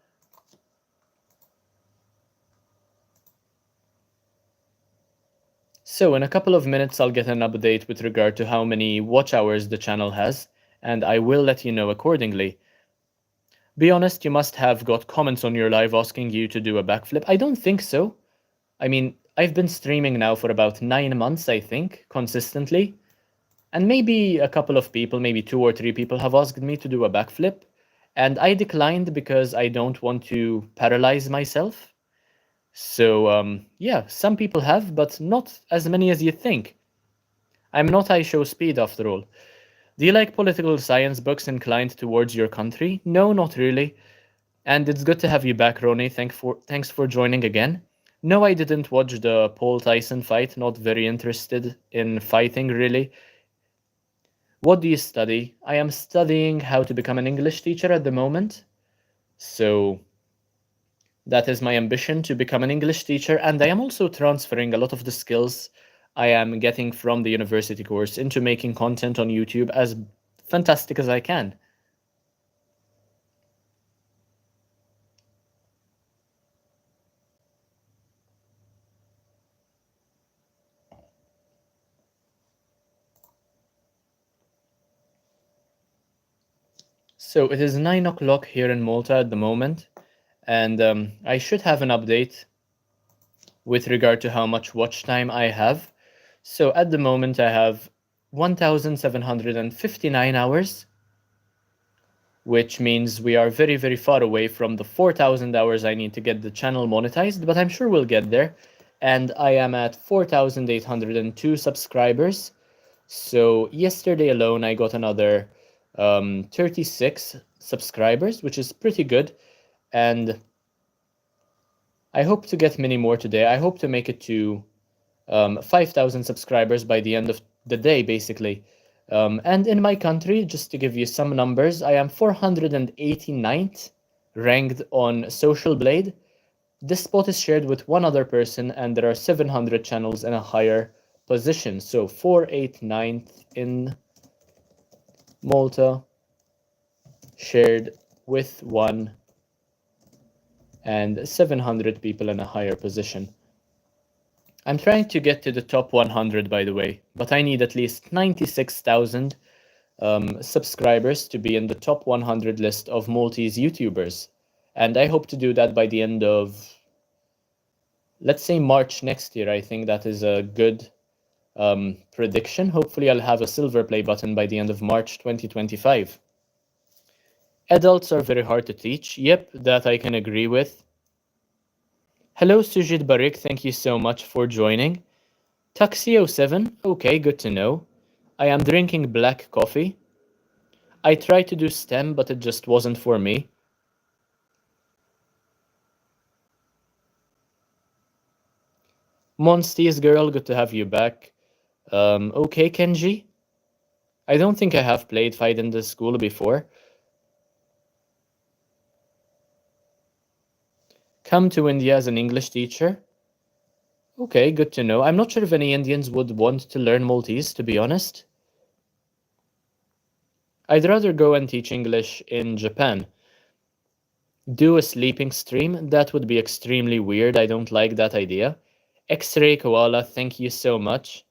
So in a couple of minutes, I'll get an update with regard to how many watch hours the channel has, and I will let you know accordingly. Be honest, you must have got comments on your live asking you to do a backflip. I don't think so. I mean, I've been streaming now for about 9 months, I think, consistently. And maybe a couple of people, maybe 2 or 3 people have asked me to do a backflip. And I declined because I don't want to paralyze myself. So, yeah, some people have, but not as many as you think. I'm not IShow Speed after all. Do you like political science books inclined towards your country? No, not really. And it's good to have you back, Ronnie. Thanks for joining again. No, I didn't watch the Paul Tyson fight. Not very interested in fighting, really. What do you study? I am studying how to become an English teacher at the moment. So that is my ambition, to become an English teacher. And I am also transferring a lot of the skills I am getting from the university course into making content on YouTube as fantastic as I can. So it is 9 o'clock here in Malta at the moment, and I should have an update with regard to how much watch time I have. So at the moment, I have 1,759 hours, which means we are very, very far away from the 4,000 hours I need to get the channel monetized, but I'm sure we'll get there. And I am at 4,802 subscribers. So yesterday alone, I got another 36 subscribers, which is pretty good. And I hope to get many more today. I hope to make it to 5,000 subscribers by the end of the day, basically. And in my country, just to give you some numbers, I am 489th ranked on Social Blade. This spot is shared with one other person, and there are 700 channels in a higher position. So 489th in Malta, shared with one, and 700 people in a higher position. I'm trying to get to the top 100, by the way, but I need at least 96,000 subscribers to be in the top 100 list of Maltese YouTubers. And I hope to do that by the end of, let's say, March next year. I think that is a good prediction. Hopefully, I'll have a silver play button by the end of March 2025. Adults are very hard to teach. Yep, that I can agree with. Hello, Sujit Barik. Thank you so much for joining. Tuxio7. Okay, good to know. I am drinking black coffee. I tried to do STEM, but it just wasn't for me. Monsty's girl, good to have you back. Okay, Kenji. I don't think I have played Fight in the School before. Come to India as an English teacher. Okay, good to know. I'm not sure if any Indians would want to learn Maltese, to be honest. I'd rather go and teach English in Japan. Do a sleeping stream? That would be extremely weird. I don't like that idea. X-Ray Koala, thank you so much.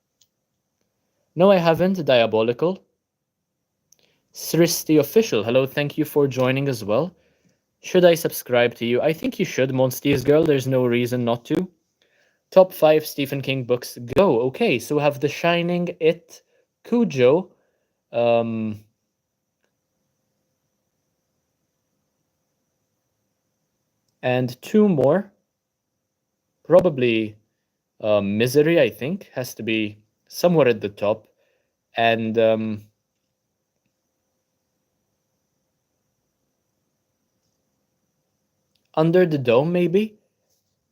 No, I haven't. Diabolical. Sristi Official, hello, thank you for joining as well. Should I subscribe to you? I think you should, Monsty's girl. There's no reason not to. Top 5 Stephen King books. Go. Okay, so we have The Shining, It, Cujo, and 2 more. Probably Misery, I think, has to be somewhere at the top. And Under the Dome, maybe?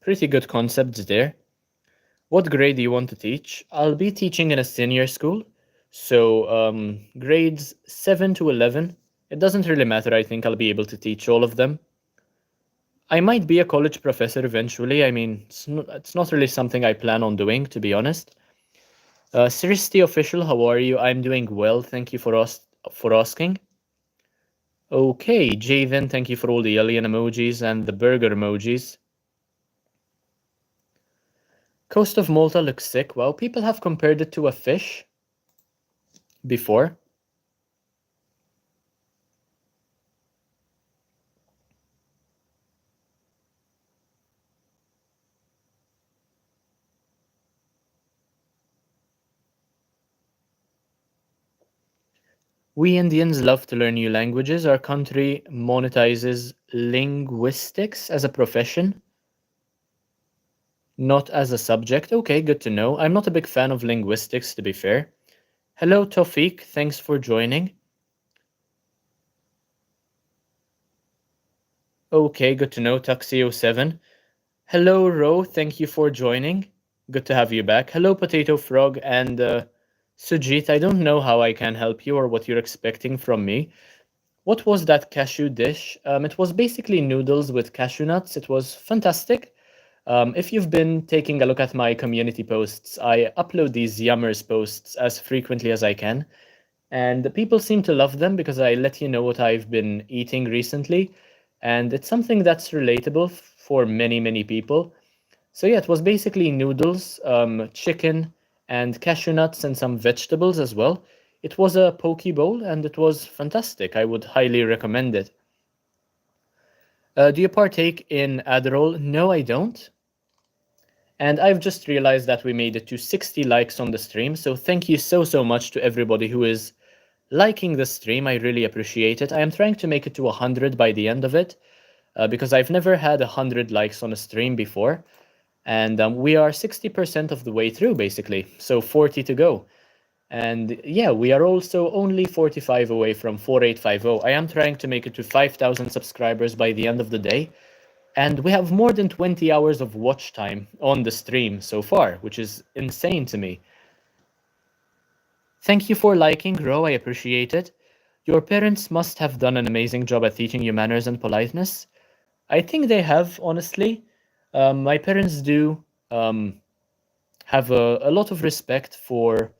Pretty good concepts there. What grade do you want to teach? I'll be teaching in a senior school. So grades 7 to 11. It doesn't really matter. I think I'll be able to teach all of them. I might be a college professor eventually. I mean, it's not really something I plan on doing, to be honest. Siristi Official, how are you? I'm doing well. Thank you for asking. Okay, Javen, thank you for all the alien emojis and the burger emojis. Coast of Malta looks sick. Well, people have compared it to a fish before. We Indians love to learn new languages. Our country monetizes linguistics as a profession, not as a subject. Okay, good to know. I'm not a big fan of linguistics, to be fair. Hello, Tawfiq. Thanks for joining. Okay, good to know, Tuxio7. Hello, Ro. Thank you for joining. Good to have you back. Hello, Potato Frog and Sujit. I don't know how I can help you or what you're expecting from me. What was that cashew dish? It was basically noodles with cashew nuts. It was fantastic. If you've been taking a look at my community posts, I upload these Yummers posts as frequently as I can. And people seem to love them because I let you know what I've been eating recently. And it's something that's relatable for many, many people. So yeah, it was basically noodles, chicken, and cashew nuts, and some vegetables as well. It was a poke bowl and it was fantastic. I would highly recommend it. Do you partake in Adderall? No, I don't. And I've just realized that we made it to 60 likes on the stream, so thank you so much to everybody who is liking the stream. I really appreciate it. I am trying to make it to 100 by the end of it, because I've never had 100 likes on a stream before, and we are 60% of the way through, basically, so 40 to go. And yeah, we are also only 45 away from 4850. I am trying to make it to 5,000 subscribers by the end of the day, and we have more than 20 hours of watch time on the stream so far, which is insane to me. Thank you for liking, Ro, I appreciate it. Your parents must have done an amazing job at teaching you manners and politeness. I think they have, honestly. My parents do have a lot of respect for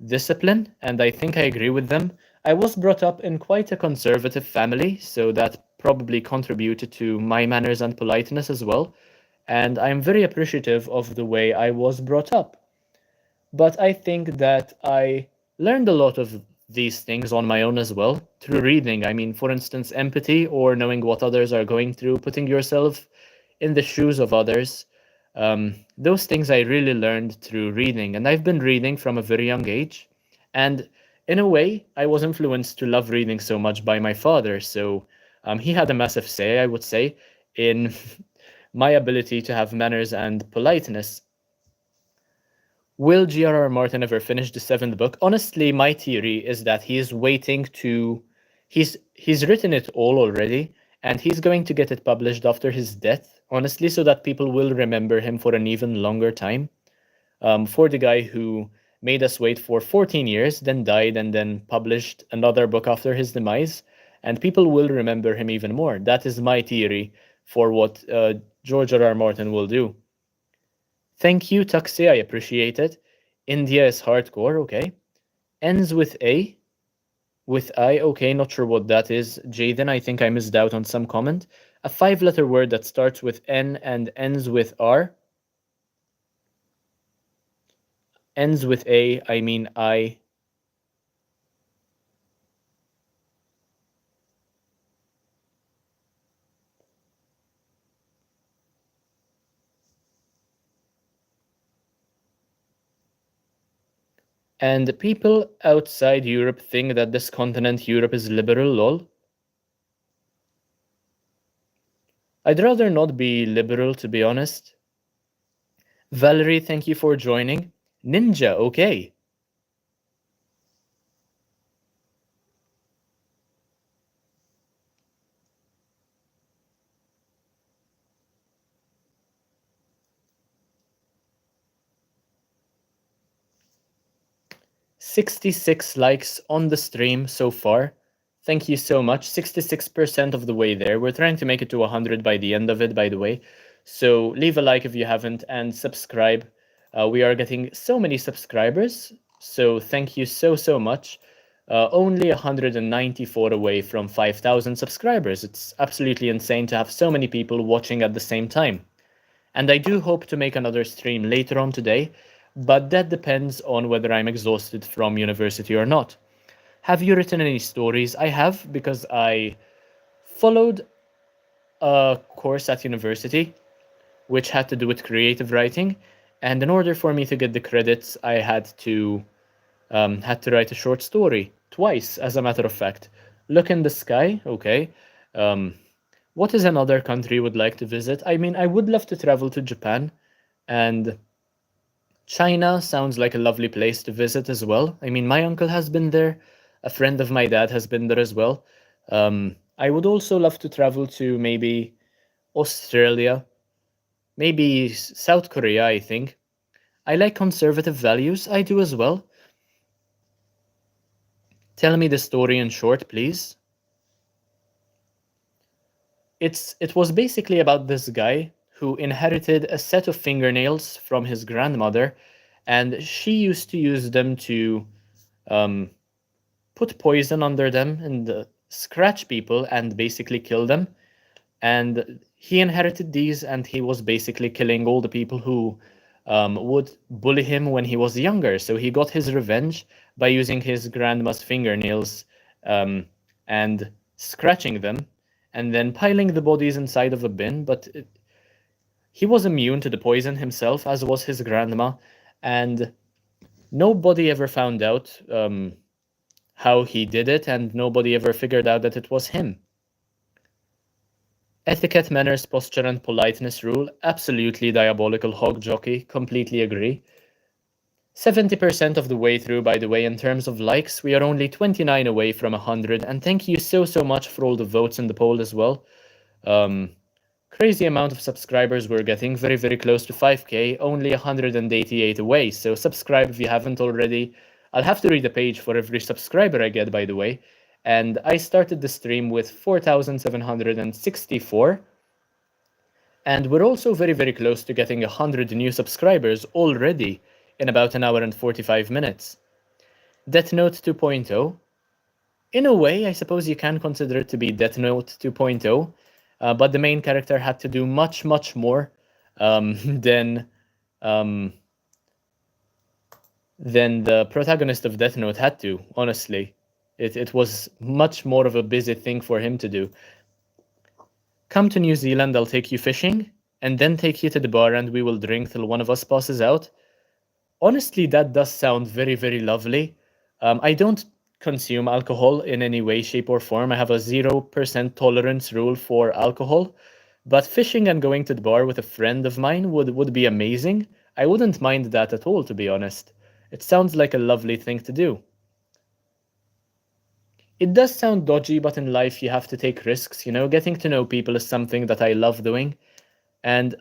discipline, and I think I agree with them. I was brought up in quite a conservative family, so that probably contributed to my manners and politeness as well. And I'm very appreciative of the way I was brought up. But I think that I learned a lot of these things on my own as well through reading. I mean, for instance, empathy or knowing what others are going through, putting yourself in the shoes of others. Those things I really learned through reading, and I've been reading from a very young age. And in a way, I was influenced to love reading so much by my father. So he had a massive say, I would say, in my ability to have manners and politeness. Will G.R.R. Martin ever finish the seventh book? Honestly, my theory is that he is waiting to. He's written it all already, and he's going to get it published after his death. Honestly, so that people will remember him for an even longer time. For the guy who made us wait for 14 years, then died, and then published another book after his demise, and people will remember him even more. That is my theory for what George R.R. Martin will do. Thank you, Taxi. I appreciate it. India is hardcore. Okay. Ends with A. With I. Okay, not sure what that is. Jaden, I think I missed out on some comment. A 5-letter word that starts with N and ends with R. Ends with A. I mean I. And people outside Europe think that this continent, Europe, is liberal, lol. I'd rather not be liberal, to be honest. Valerie, thank you for joining. Ninja, okay. "66 likes on the stream so far. Thank you so much. 66% of the way there. We're trying to make it to 100 by the end of it, by the way. So leave a like if you haven't and subscribe. We are getting so many subscribers. So thank you so much. Only 194 away from 5,000 subscribers. It's absolutely insane to have so many people watching at the same time. And I do hope to make another stream later on today, but that depends on whether I'm exhausted from university or not. Have you written any stories? I have, because I followed a course at university which had to do with creative writing, and in order for me to get the credits, I had to write a short story twice, as a matter of fact. Look in the sky, okay. What is another country you would like to visit? I mean, I would love to travel to Japan, and China sounds like a lovely place to visit as well. I mean, my uncle has been there. A friend of my dad has been there as well. I would also love to travel to maybe Australia, maybe South Korea, I think. I like conservative values. I do as well. Tell me the story in short, please. It was basically about this guy who inherited a set of fingernails from his grandmother, and she used to use them to put poison under them and scratch people and basically kill them. And he inherited these, and he was basically killing all the people who would bully him when he was younger. So he got his revenge by using his grandma's fingernails and scratching them, and then piling the bodies inside of a bin. But he was immune to the poison himself, as was his grandma, and nobody ever found out how he did it, and nobody ever figured out that it was him. Etiquette, manners, posture, and politeness rule. Absolutely diabolical hog jockey. Completely agree. 70% of the way through, by the way, in terms of likes. We are only 29 away from 100. And thank you so much for all the votes in the poll as well. Crazy amount of subscribers we're getting. Very close to 5k. Only 188 away. So subscribe if you haven't already. I'll have to read a page for every subscriber I get, by the way. And I started the stream with 4,764. And we're also very close to getting 100 new subscribers already in about an hour and 45 minutes. Death Note 2.0. In a way, I suppose you can consider it to be Death Note 2.0, but the main character had to do much more than the protagonist of Death Note had to, honestly. It was much more of a busy thing for him to do. Come to New Zealand, I'll take you fishing, and then take you to the bar and we will drink till one of us passes out. Honestly, that does sound very lovely. I don't consume alcohol in any way, shape, or form. I have a 0% tolerance rule for alcohol, but fishing and going to the bar with a friend of mine would be amazing. I wouldn't mind that at all, to be honest. It sounds like a lovely thing to do. It does sound dodgy, but in life you have to take risks, you know? Getting to know people is something that I love doing. And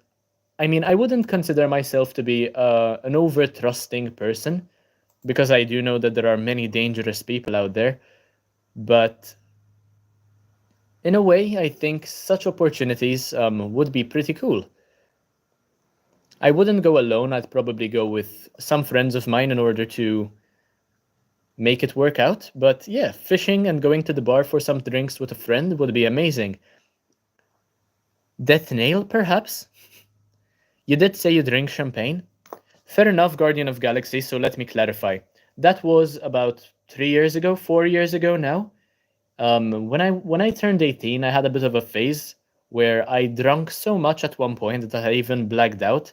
I mean, I wouldn't consider myself to be an over-trusting person, because I do know that there are many dangerous people out there. But in a way, I think such opportunities would be pretty cool. I wouldn't go alone. I'd probably go with some friends of mine in order to make it work out. But yeah, fishing and going to the bar for some drinks with a friend would be amazing. Death Nail, perhaps? You did say you drink champagne? Fair enough, Guardian of Galaxy, so let me clarify. That was about 3 years ago, 4 years ago now. When I turned 18, I had a bit of a phase where I drank so much at one point that I even blacked out,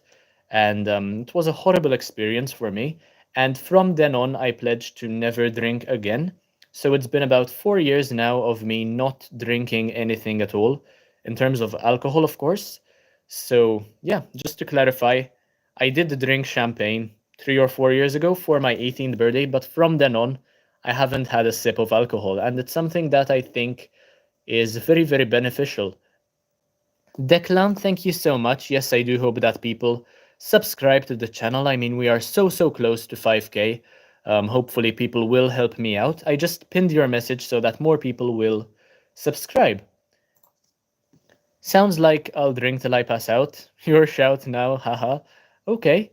and it was a horrible experience for me. And from then on, I pledged to never drink again. So it's been about 4 years now of me not drinking anything at all, in terms of alcohol, of course. So yeah, just to clarify, I did drink champagne 3 or 4 years ago for my 18th birthday, but from then on, I haven't had a sip of alcohol, and it's something that I think is very beneficial. Declan, thank you so much. Yes, I do hope that people subscribe to the channel. I mean, we are so close to 5k. Hopefully people will help me out. I just pinned your message so that more people will subscribe. Sounds like I'll drink till I pass out. Your shout now, haha. Okay.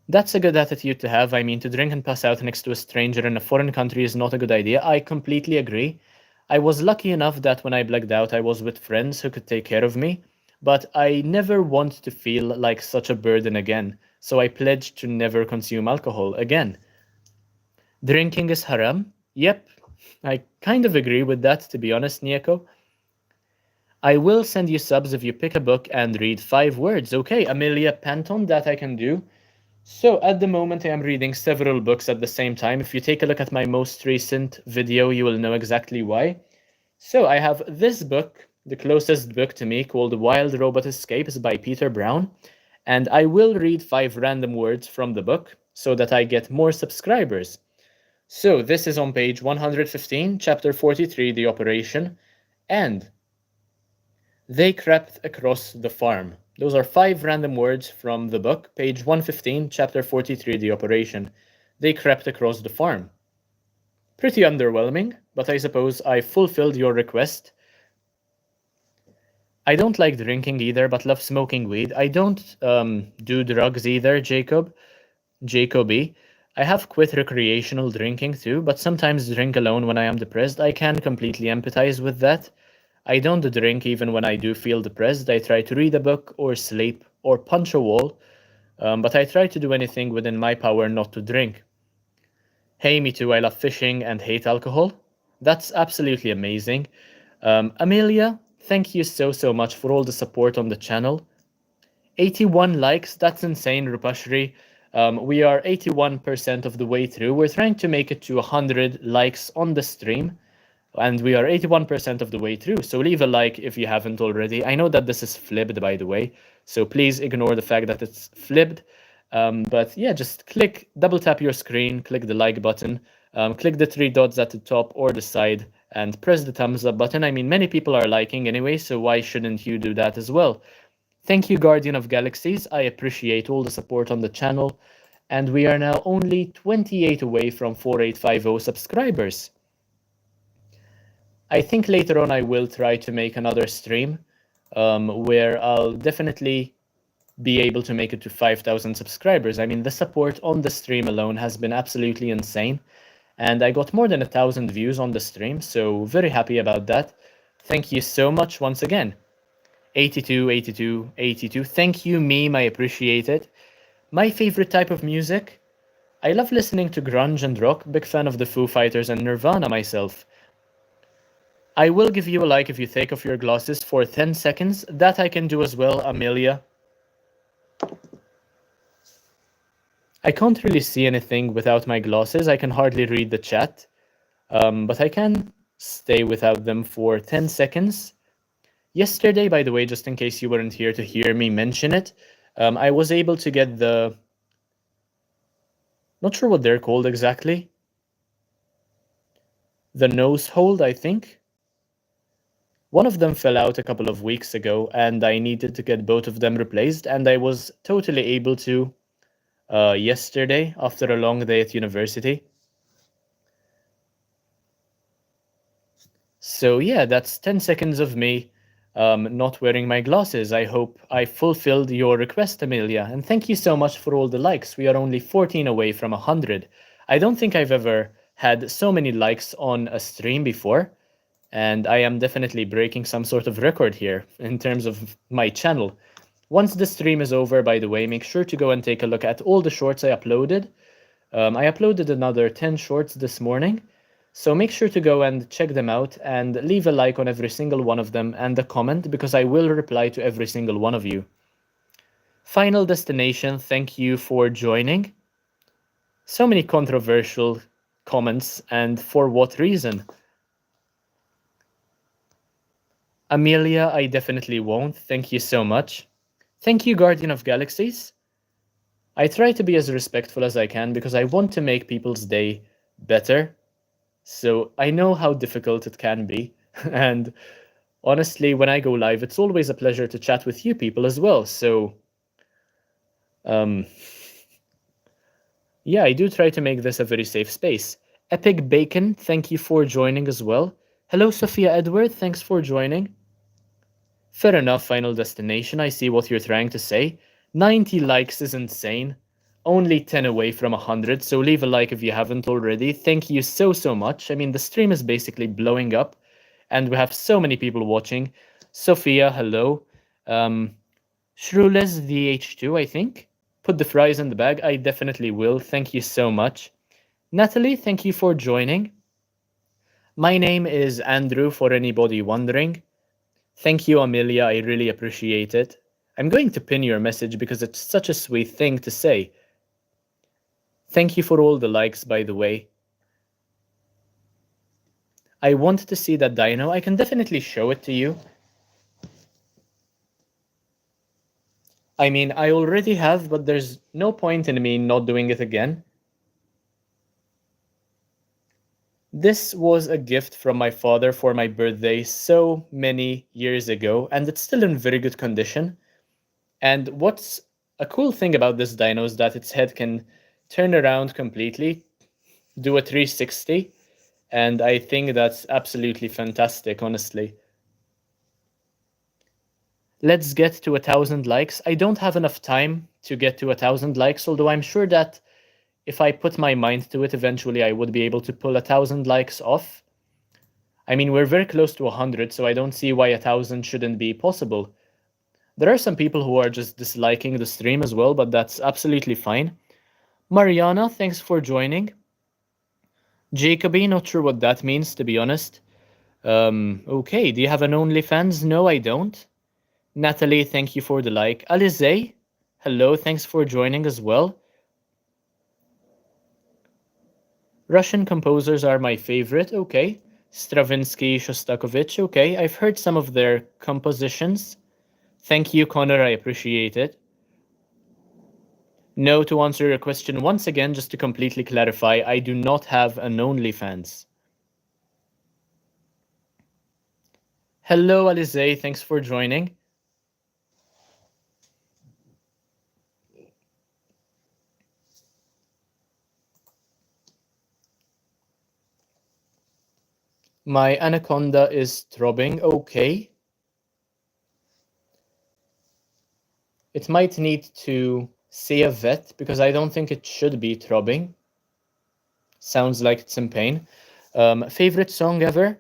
That's a good attitude to have. I mean, to drink and pass out next to a stranger in a foreign country is not a good idea. I completely agree. I was lucky enough that when I blacked out, I was with friends who could take care of me, but I never want to feel like such a burden again, so I pledged to never consume alcohol again. Drinking is haram? Yep, I kind of agree with that, to be honest, Nieko. I will send you subs if you pick a book and read 5 words. Okay, Amelia Panton, that I can do. So at the moment I am reading several books at the same time. If you take a look at my most recent video, you will know exactly why. So I have this book, the closest book to me, called Wild Robot Escapes by Peter Brown. And I will read 5 random words from the book so that I get more subscribers. So this is on page 115, chapter 43, The Operation. And they crept across the farm. Those are 5 random words from the book, page 115, chapter 43, The Operation. They crept across the farm. Pretty underwhelming, but I suppose I fulfilled your request. I don't like drinking either, but love smoking weed. I don't do drugs either, Jacoby. I have quit recreational drinking too, but sometimes drink alone when I am depressed. I can completely empathize with that. I don't drink even when I do feel depressed. I try to read a book or sleep or punch a wall, but I try to do anything within my power not to drink. Hey, me too. I love fishing and hate alcohol. That's absolutely amazing. Amelia, thank you so much for all the support on the channel. 81 likes, that's insane, Rupashri. We are 81% of the way through. We're trying to make it to 100 likes on the stream, and we are 81% of the way through. So leave a like if you haven't already. I know that this is flipped, by the way, so please ignore the fact that it's flipped. But yeah, just double tap your screen, click the like button, click the three dots at the top or the side, and press the thumbs up button. I mean, many people are liking anyway, so why shouldn't you do that as well? Thank you, Guardian of Galaxies. I appreciate all the support on the channel, and we are now only 28 away from 4850 subscribers. I think later on I will try to make another stream where I'll definitely be able to make it to 5,000 subscribers. I mean, the support on the stream alone has been absolutely insane, and I got more than 1,000 views on the stream, so very happy about that. Thank you so much once again. 82, 82, 82. Thank you, meme. I appreciate it. My favorite type of music? I love listening to grunge and rock. Big fan of the Foo Fighters and Nirvana myself. I will give you a like if you take off your glasses for 10 seconds. That I can do as well, Amelia. I can't really see anything without my glasses. I can hardly read the chat. But I can stay without them for 10 seconds. Yesterday, by the way, just in case you weren't here to hear me mention it, I was able to get the... Not sure what they're called exactly. The nose hold, I think. One of them fell out a couple of weeks ago, and I needed to get both of them replaced, and I was totally able to yesterday after a long day at university. So yeah, that's 10 seconds of me not wearing my glasses. I hope I fulfilled your request, Amelia, and thank you so much for all the likes. We are only 14 away from 100. I don't think I've ever had so many likes on a stream before, and I am definitely breaking some sort of record here in terms of my channel. Once the stream is over, by the way, make sure to go and take a look at all the shorts I uploaded. I uploaded another 10 shorts this morning, so make sure to go and check them out and leave a like on every single one of them and a comment, because I will reply to every single one of you. Final Destination, thank you for joining. So many controversial comments, and for what reason? Amelia, I definitely won't. Thank you so much. Thank you, Guardian of Galaxies. I try to be as respectful as I can because I want to make people's day better. So I know how difficult it can be. And honestly, when I go live, it's always a pleasure to chat with you people as well. So yeah, I do try to make this a very safe space. Epic Bacon, thank you for joining as well. Hello, Sophia Edward, thanks for joining. Fair enough, Final Destination, I see what you're trying to say. 90 likes is insane. Only 10 away from 100, so leave a like if you haven't already. Thank you so much. I mean, the stream is basically blowing up, and we have so many people watching. Sophia, hello. Shrules VH2, I think. Put the fries in the bag. I definitely will. Thank you so much. Natalie, thank you for joining. My name is Andrew, for anybody wondering. Thank you, Amelia. I really appreciate it. I'm going to pin your message because it's such a sweet thing to say. Thank you for all the likes, by the way. I want to see that dino. I can definitely show it to you. I mean, I already have, but there's no point in me not doing it again. This was a gift from my father for my birthday so many years ago, and it's still in very good condition. And what's a cool thing about this dino is that its head can turn around completely, do a 360, and I think that's absolutely fantastic, honestly. Let's get to 1,000 likes. I don't have enough time to get to 1,000 likes, although I'm sure that if I put my mind to it, eventually I would be able to pull 1,000 likes off. I mean, we're very close to 100, so I don't see why 1,000 shouldn't be possible. There are some people who are just disliking the stream as well, but that's absolutely fine. Mariana, thanks for joining. Jacoby, not sure what that means, to be honest. Okay, do you have an OnlyFans? No, I don't. Natalie, thank you for the like. Alize, hello, thanks for joining as well. Russian composers are my favorite, okay. Stravinsky, Shostakovich, okay. I've heard some of their compositions. Thank you, Connor, I appreciate it. No, to answer your question once again, just to completely clarify, I do not have an OnlyFans. Hello, Alize, thanks for joining. My anaconda is throbbing, okay. It might need to see a vet because I don't think it should be throbbing. Sounds like it's in pain. Favorite song ever?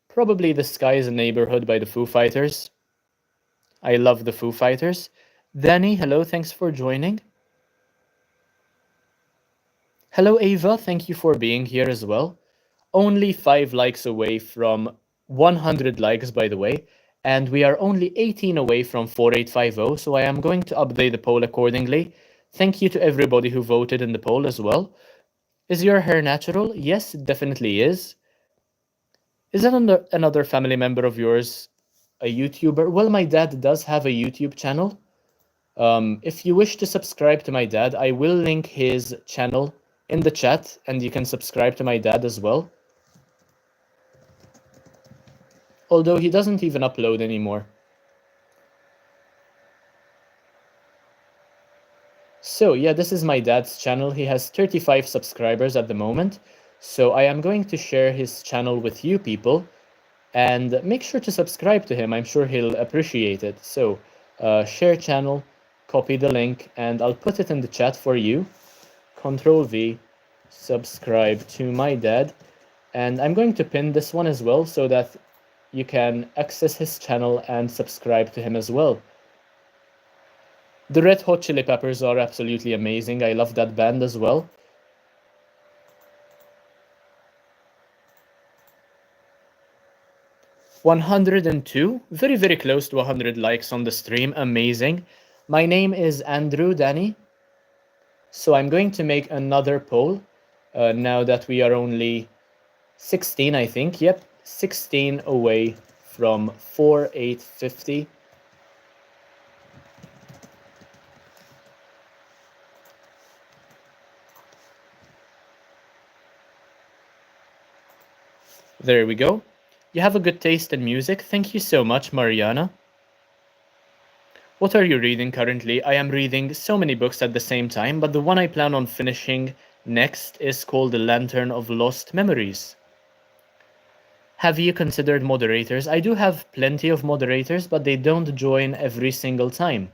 Probably The Sky is a Neighborhood by the Foo Fighters. I love the Foo Fighters. Danny, hello, thanks for joining. Hello, Ava, thank you for being here as well. Only 5 likes away from 100 likes, by the way, and we are only 18 away from 4850, so I am going to update the poll accordingly. Thank you to everybody who voted in the poll as well. Is your hair natural? Yes, it definitely is. Is that another family member of yours a YouTuber? Well, my dad does have a YouTube channel. If you wish to subscribe to my dad, I will link his channel in the chat, and you can subscribe to my dad as well. Although he doesn't even upload anymore. So yeah, this is my dad's channel. He has 35 subscribers at the moment. So I am going to share his channel with you people, and make sure to subscribe to him. I'm sure he'll appreciate it. So share channel, copy the link, and I'll put it in the chat for you. Control V, subscribe to my dad. And I'm going to pin this one as well so that you can access his channel and subscribe to him as well. The Red Hot Chili Peppers are absolutely amazing. I love that band as well. $102, very, very close to 100 likes on the stream. Amazing. My name is Andrew Danny. So I'm going to make another poll now that we are only 16, I think. Yep, 16 away from 4850. There we go. You have a good taste in music. Thank you so much, Mariana. What are you reading currently? I am reading so many books at the same time, but the one I plan on finishing next is called The Lantern of Lost Memories. Have you considered moderators? I do have plenty of moderators, but they don't join every single time.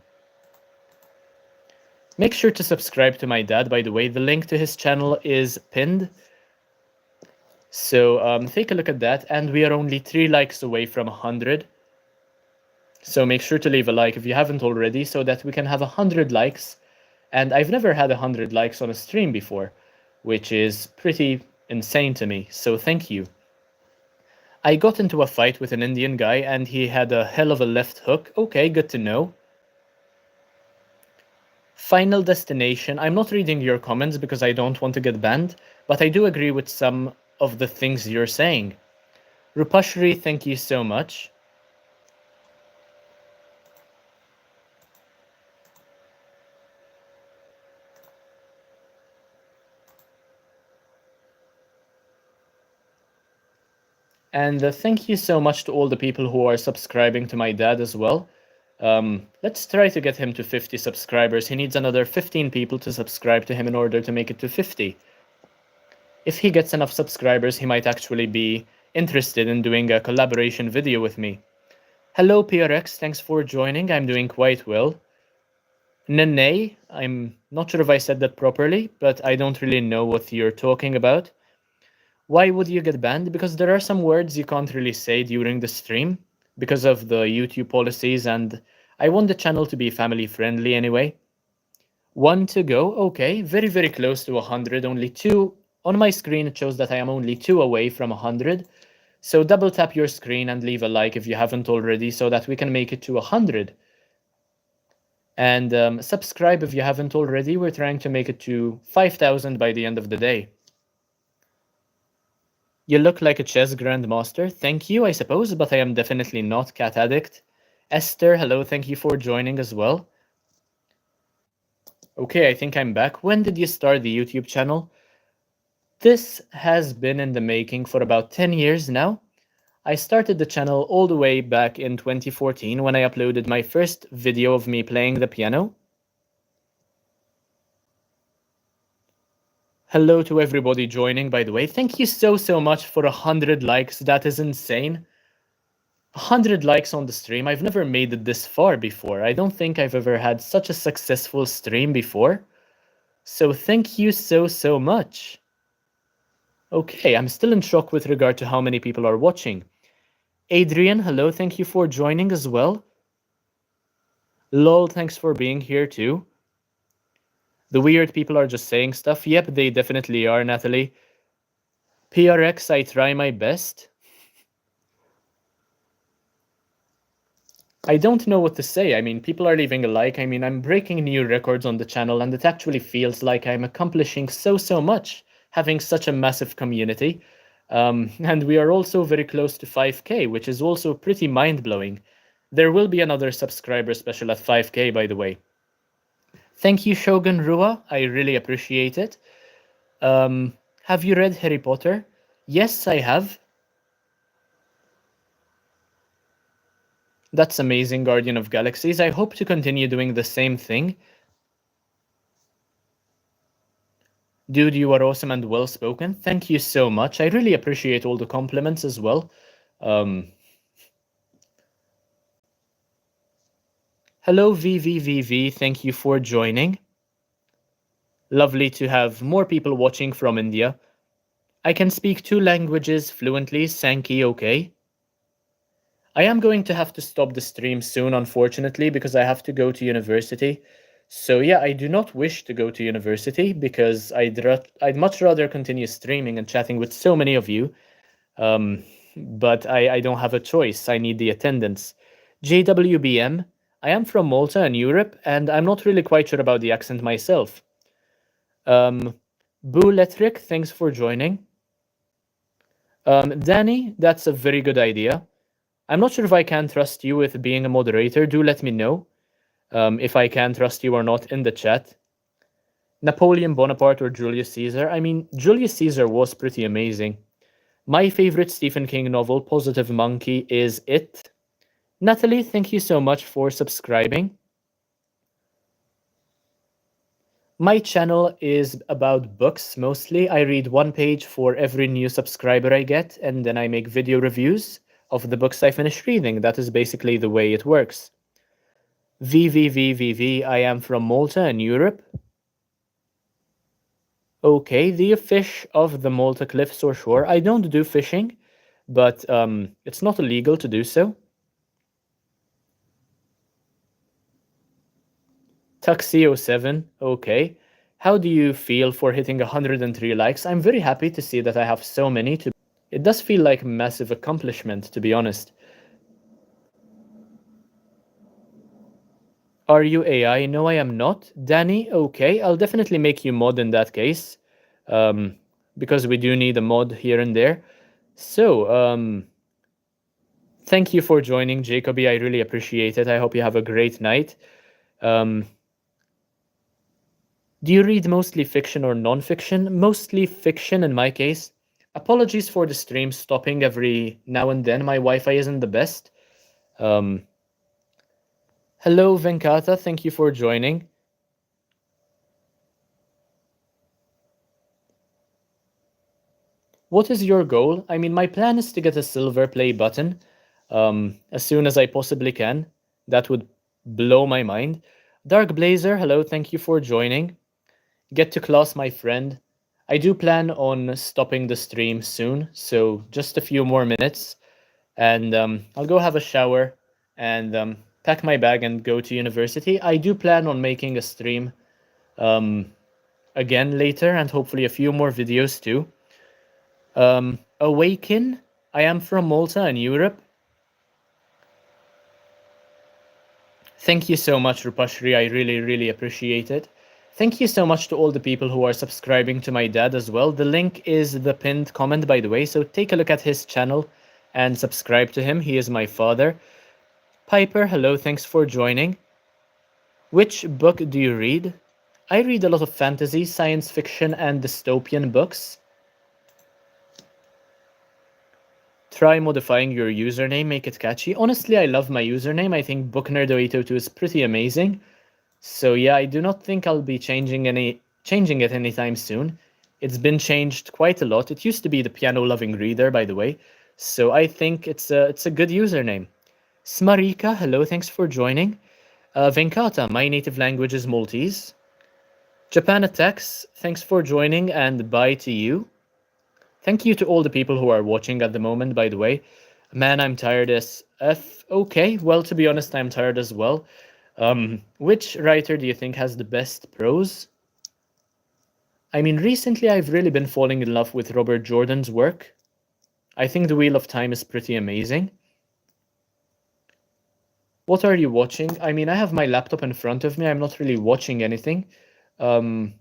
Make sure to subscribe to my dad, by the way. The link to his channel is pinned. So take a look at that, and we are only 3 likes away from 100. So make sure to leave a like if you haven't already, so that we can have 100 likes. And I've never had 100 likes on a stream before, which is pretty insane to me, so thank you. I got into a fight with an Indian guy, and he had a hell of a left hook. Okay, good to know. Final Destination. I'm not reading your comments because I don't want to get banned, but I do agree with some of the things you're saying. Rupashri, thank you so much. And thank you so much to all the people who are subscribing to my dad as well. Let's try to get him to 50 subscribers. He needs another 15 people to subscribe to him in order to make it to 50. If he gets enough subscribers, he might actually be interested in doing a collaboration video with me. Hello, PRX. Thanks for joining. I'm doing quite well. Nene, I'm not sure if I said that properly, but I don't really know what you're talking about. Why would you get banned? Because there are some words you can't really say during the stream because of the YouTube policies, and I want the channel to be family friendly anyway. 1 to go. Okay, very, very close to 100. Only 2 On my screen, it shows that I am only 2 away from 100. So double tap your screen and leave a like if you haven't already so that we can make it to 100. And subscribe if you haven't already. We're trying to make it to 5,000 by the end of the day. You look like a chess grandmaster. Thank you, I suppose, but I am definitely not cat addict. Esther, hello, thank you for joining as well. Okay, I think I'm back. When did you start the YouTube channel? This has been in the making for about 10 years now. I started the channel all the way back in 2014 when I uploaded my first video of me playing the piano. Hello to everybody joining, by the way. Thank you so much for 100 likes. That is insane. 100 likes on the stream. I've never made it this far before. I don't think I've ever had such a successful stream before. So thank you so much. Okay, I'm still in shock with regard to how many people are watching. Adrian, hello, thank you for joining as well. Lol, thanks for being here too. The weird people are just saying stuff. Yep, they definitely are, Natalie. PRX, I try my best. I don't know what to say. I mean, people are leaving a like. I mean, I'm breaking new records on the channel, and it actually feels like I'm accomplishing so much, having such a massive community. And we are also very close to 5K, which is also pretty mind-blowing. There will be another subscriber special at 5K, by the way. Thank you, Shogun Rua. I really appreciate it. Have you read Harry Potter? Yes, I have. That's amazing, Guardian of Galaxies. I hope to continue doing the same thing. Dude, you are awesome and well-spoken. Thank you so much. I really appreciate all the compliments as well. Hello, VVVV. Thank you for joining. Lovely to have more people watching from India. I can speak 2 languages fluently. Sankey, okay. I am going to have to stop the stream soon, unfortunately, because I have to go to university. So yeah, I do not wish to go to university because I'd much rather continue streaming and chatting with so many of you. But I don't have a choice. I need the attendance. JWBM, I am from Malta in Europe, and I'm not really quite sure about the accent myself. Boo Letric, thanks for joining. Danny, that's a very good idea. I'm not sure if I can trust you with being a moderator. Do let me know if I can trust you or not in the chat. Napoleon Bonaparte or Julius Caesar? I mean, Julius Caesar was pretty amazing. My favorite Stephen King novel, Positive Monkey, is It. Natalie, thank you so much for subscribing. My channel is about books mostly. I read 1 page for every new subscriber I get, and then I make video reviews of the books I finish reading. That is basically the way it works. VVVVV, I am from Malta in Europe. Okay, do you fish off the Malta cliffs or shore? I don't do fishing, but it's not illegal to do so. Tuxio7, okay. How do you feel for hitting 103 likes? I'm very happy to see that I have so many. It does feel like a massive accomplishment, to be honest. Are you AI? No, I am not. Danny, okay. I'll definitely make you mod in that case, because we do need a mod here and there. So, thank you for joining, Jacoby. I really appreciate it. I hope you have a great night. Do you read mostly fiction or non-fiction? Mostly fiction in my case. Apologies for the stream stopping every now and then. My Wi-Fi isn't the best. Hello, Venkata. Thank you for joining. What is your goal? I mean, my plan is to get a silver play button as soon as I possibly can. That would blow my mind. Dark Blazer, hello. Thank you for joining. Get to class, my friend. I do plan on stopping the stream soon, so just a few more minutes, and I'll go have a shower and pack my bag and go to university. I do plan on making a stream again later, and hopefully a few more videos too. Awaken, I am from Malta in Europe. Thank you so much, Rupashri. I really, really appreciate it. Thank you so much to all the people who are subscribing to my dad as well. The link is the pinned comment, by the way, so take a look at his channel and subscribe to him. He is my father. Piper, hello, thanks for joining. Which book do you read? I read a lot of fantasy, science fiction, and dystopian books. Try modifying your username, make it catchy. Honestly, I love my username. I think booknerd0802 is pretty amazing. So yeah, I do not think I'll be changing it anytime soon. It's been changed quite a lot. It used to be the piano loving reader, by the way. So I think it's a good username. Smarika, hello, thanks for joining. Venkata, my native language is Maltese. Japan Attacks, thanks for joining and bye to you. Thank you to all the people who are watching at the moment, by the way. Man, I'm tired as F. Okay, well, to be honest, I'm tired as well. Which writer do you think has the best prose? I mean, recently I've really been falling in love with Robert Jordan's work. I think The Wheel of Time is pretty amazing. What are you watching? I mean, I have my laptop in front of me. I'm not really watching anything. I'm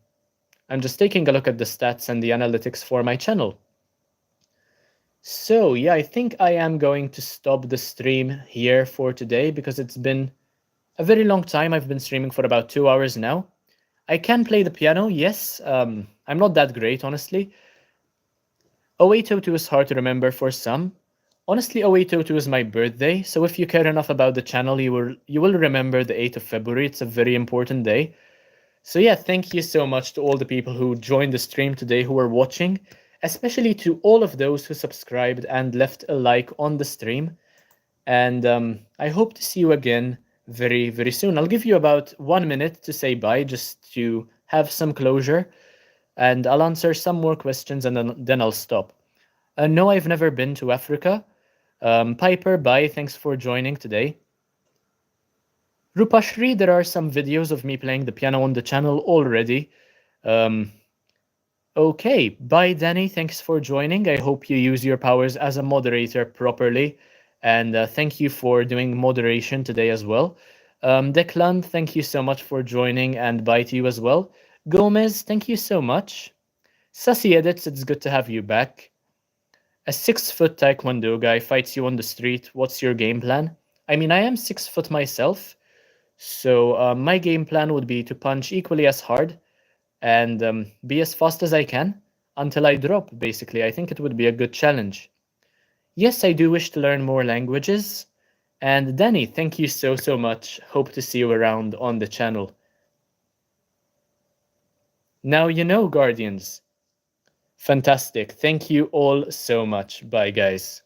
just taking a look at the stats and the analytics for my channel. So yeah, I think I am going to stop the stream here for today because it's been a very long time. I've been streaming for about 2 hours now. I can play the piano, yes. I'm not that great, honestly. 0802 is hard to remember for some. Honestly, 0802 is my birthday, so if you care enough about the channel, you will remember the 8th of February. It's a very important day. So yeah, thank you so much to all the people who joined the stream today, who are watching, especially to all of those who subscribed and left a like on the stream. And I hope to see you again very, very soon. I'll give you about 1 minute to say bye, just to have some closure, and I'll answer some more questions and then I'll stop. No, I've never been to Africa. Piper, bye. Thanks for joining today. Rupashri, there are some videos of me playing the piano on the channel already. Okay, bye, Danny. Thanks for joining. I hope you use your powers as a moderator properly. And thank you for doing moderation today as well. Declan, thank you so much for joining, and bye to you as well. Gomez, thank you so much. Sassy Edits, it's good to have you back. A 6-foot Taekwondo guy fights you on the street. What's your game plan? I mean, I am 6 foot myself, so my game plan would be to punch equally as hard and be as fast as I can until I drop, basically. I think it would be a good challenge. Yes, I do wish to learn more languages. And Danny, thank you so, so much. Hope to see you around on the channel. Now you know, Guardians. Fantastic. Thank you all so much. Bye, guys.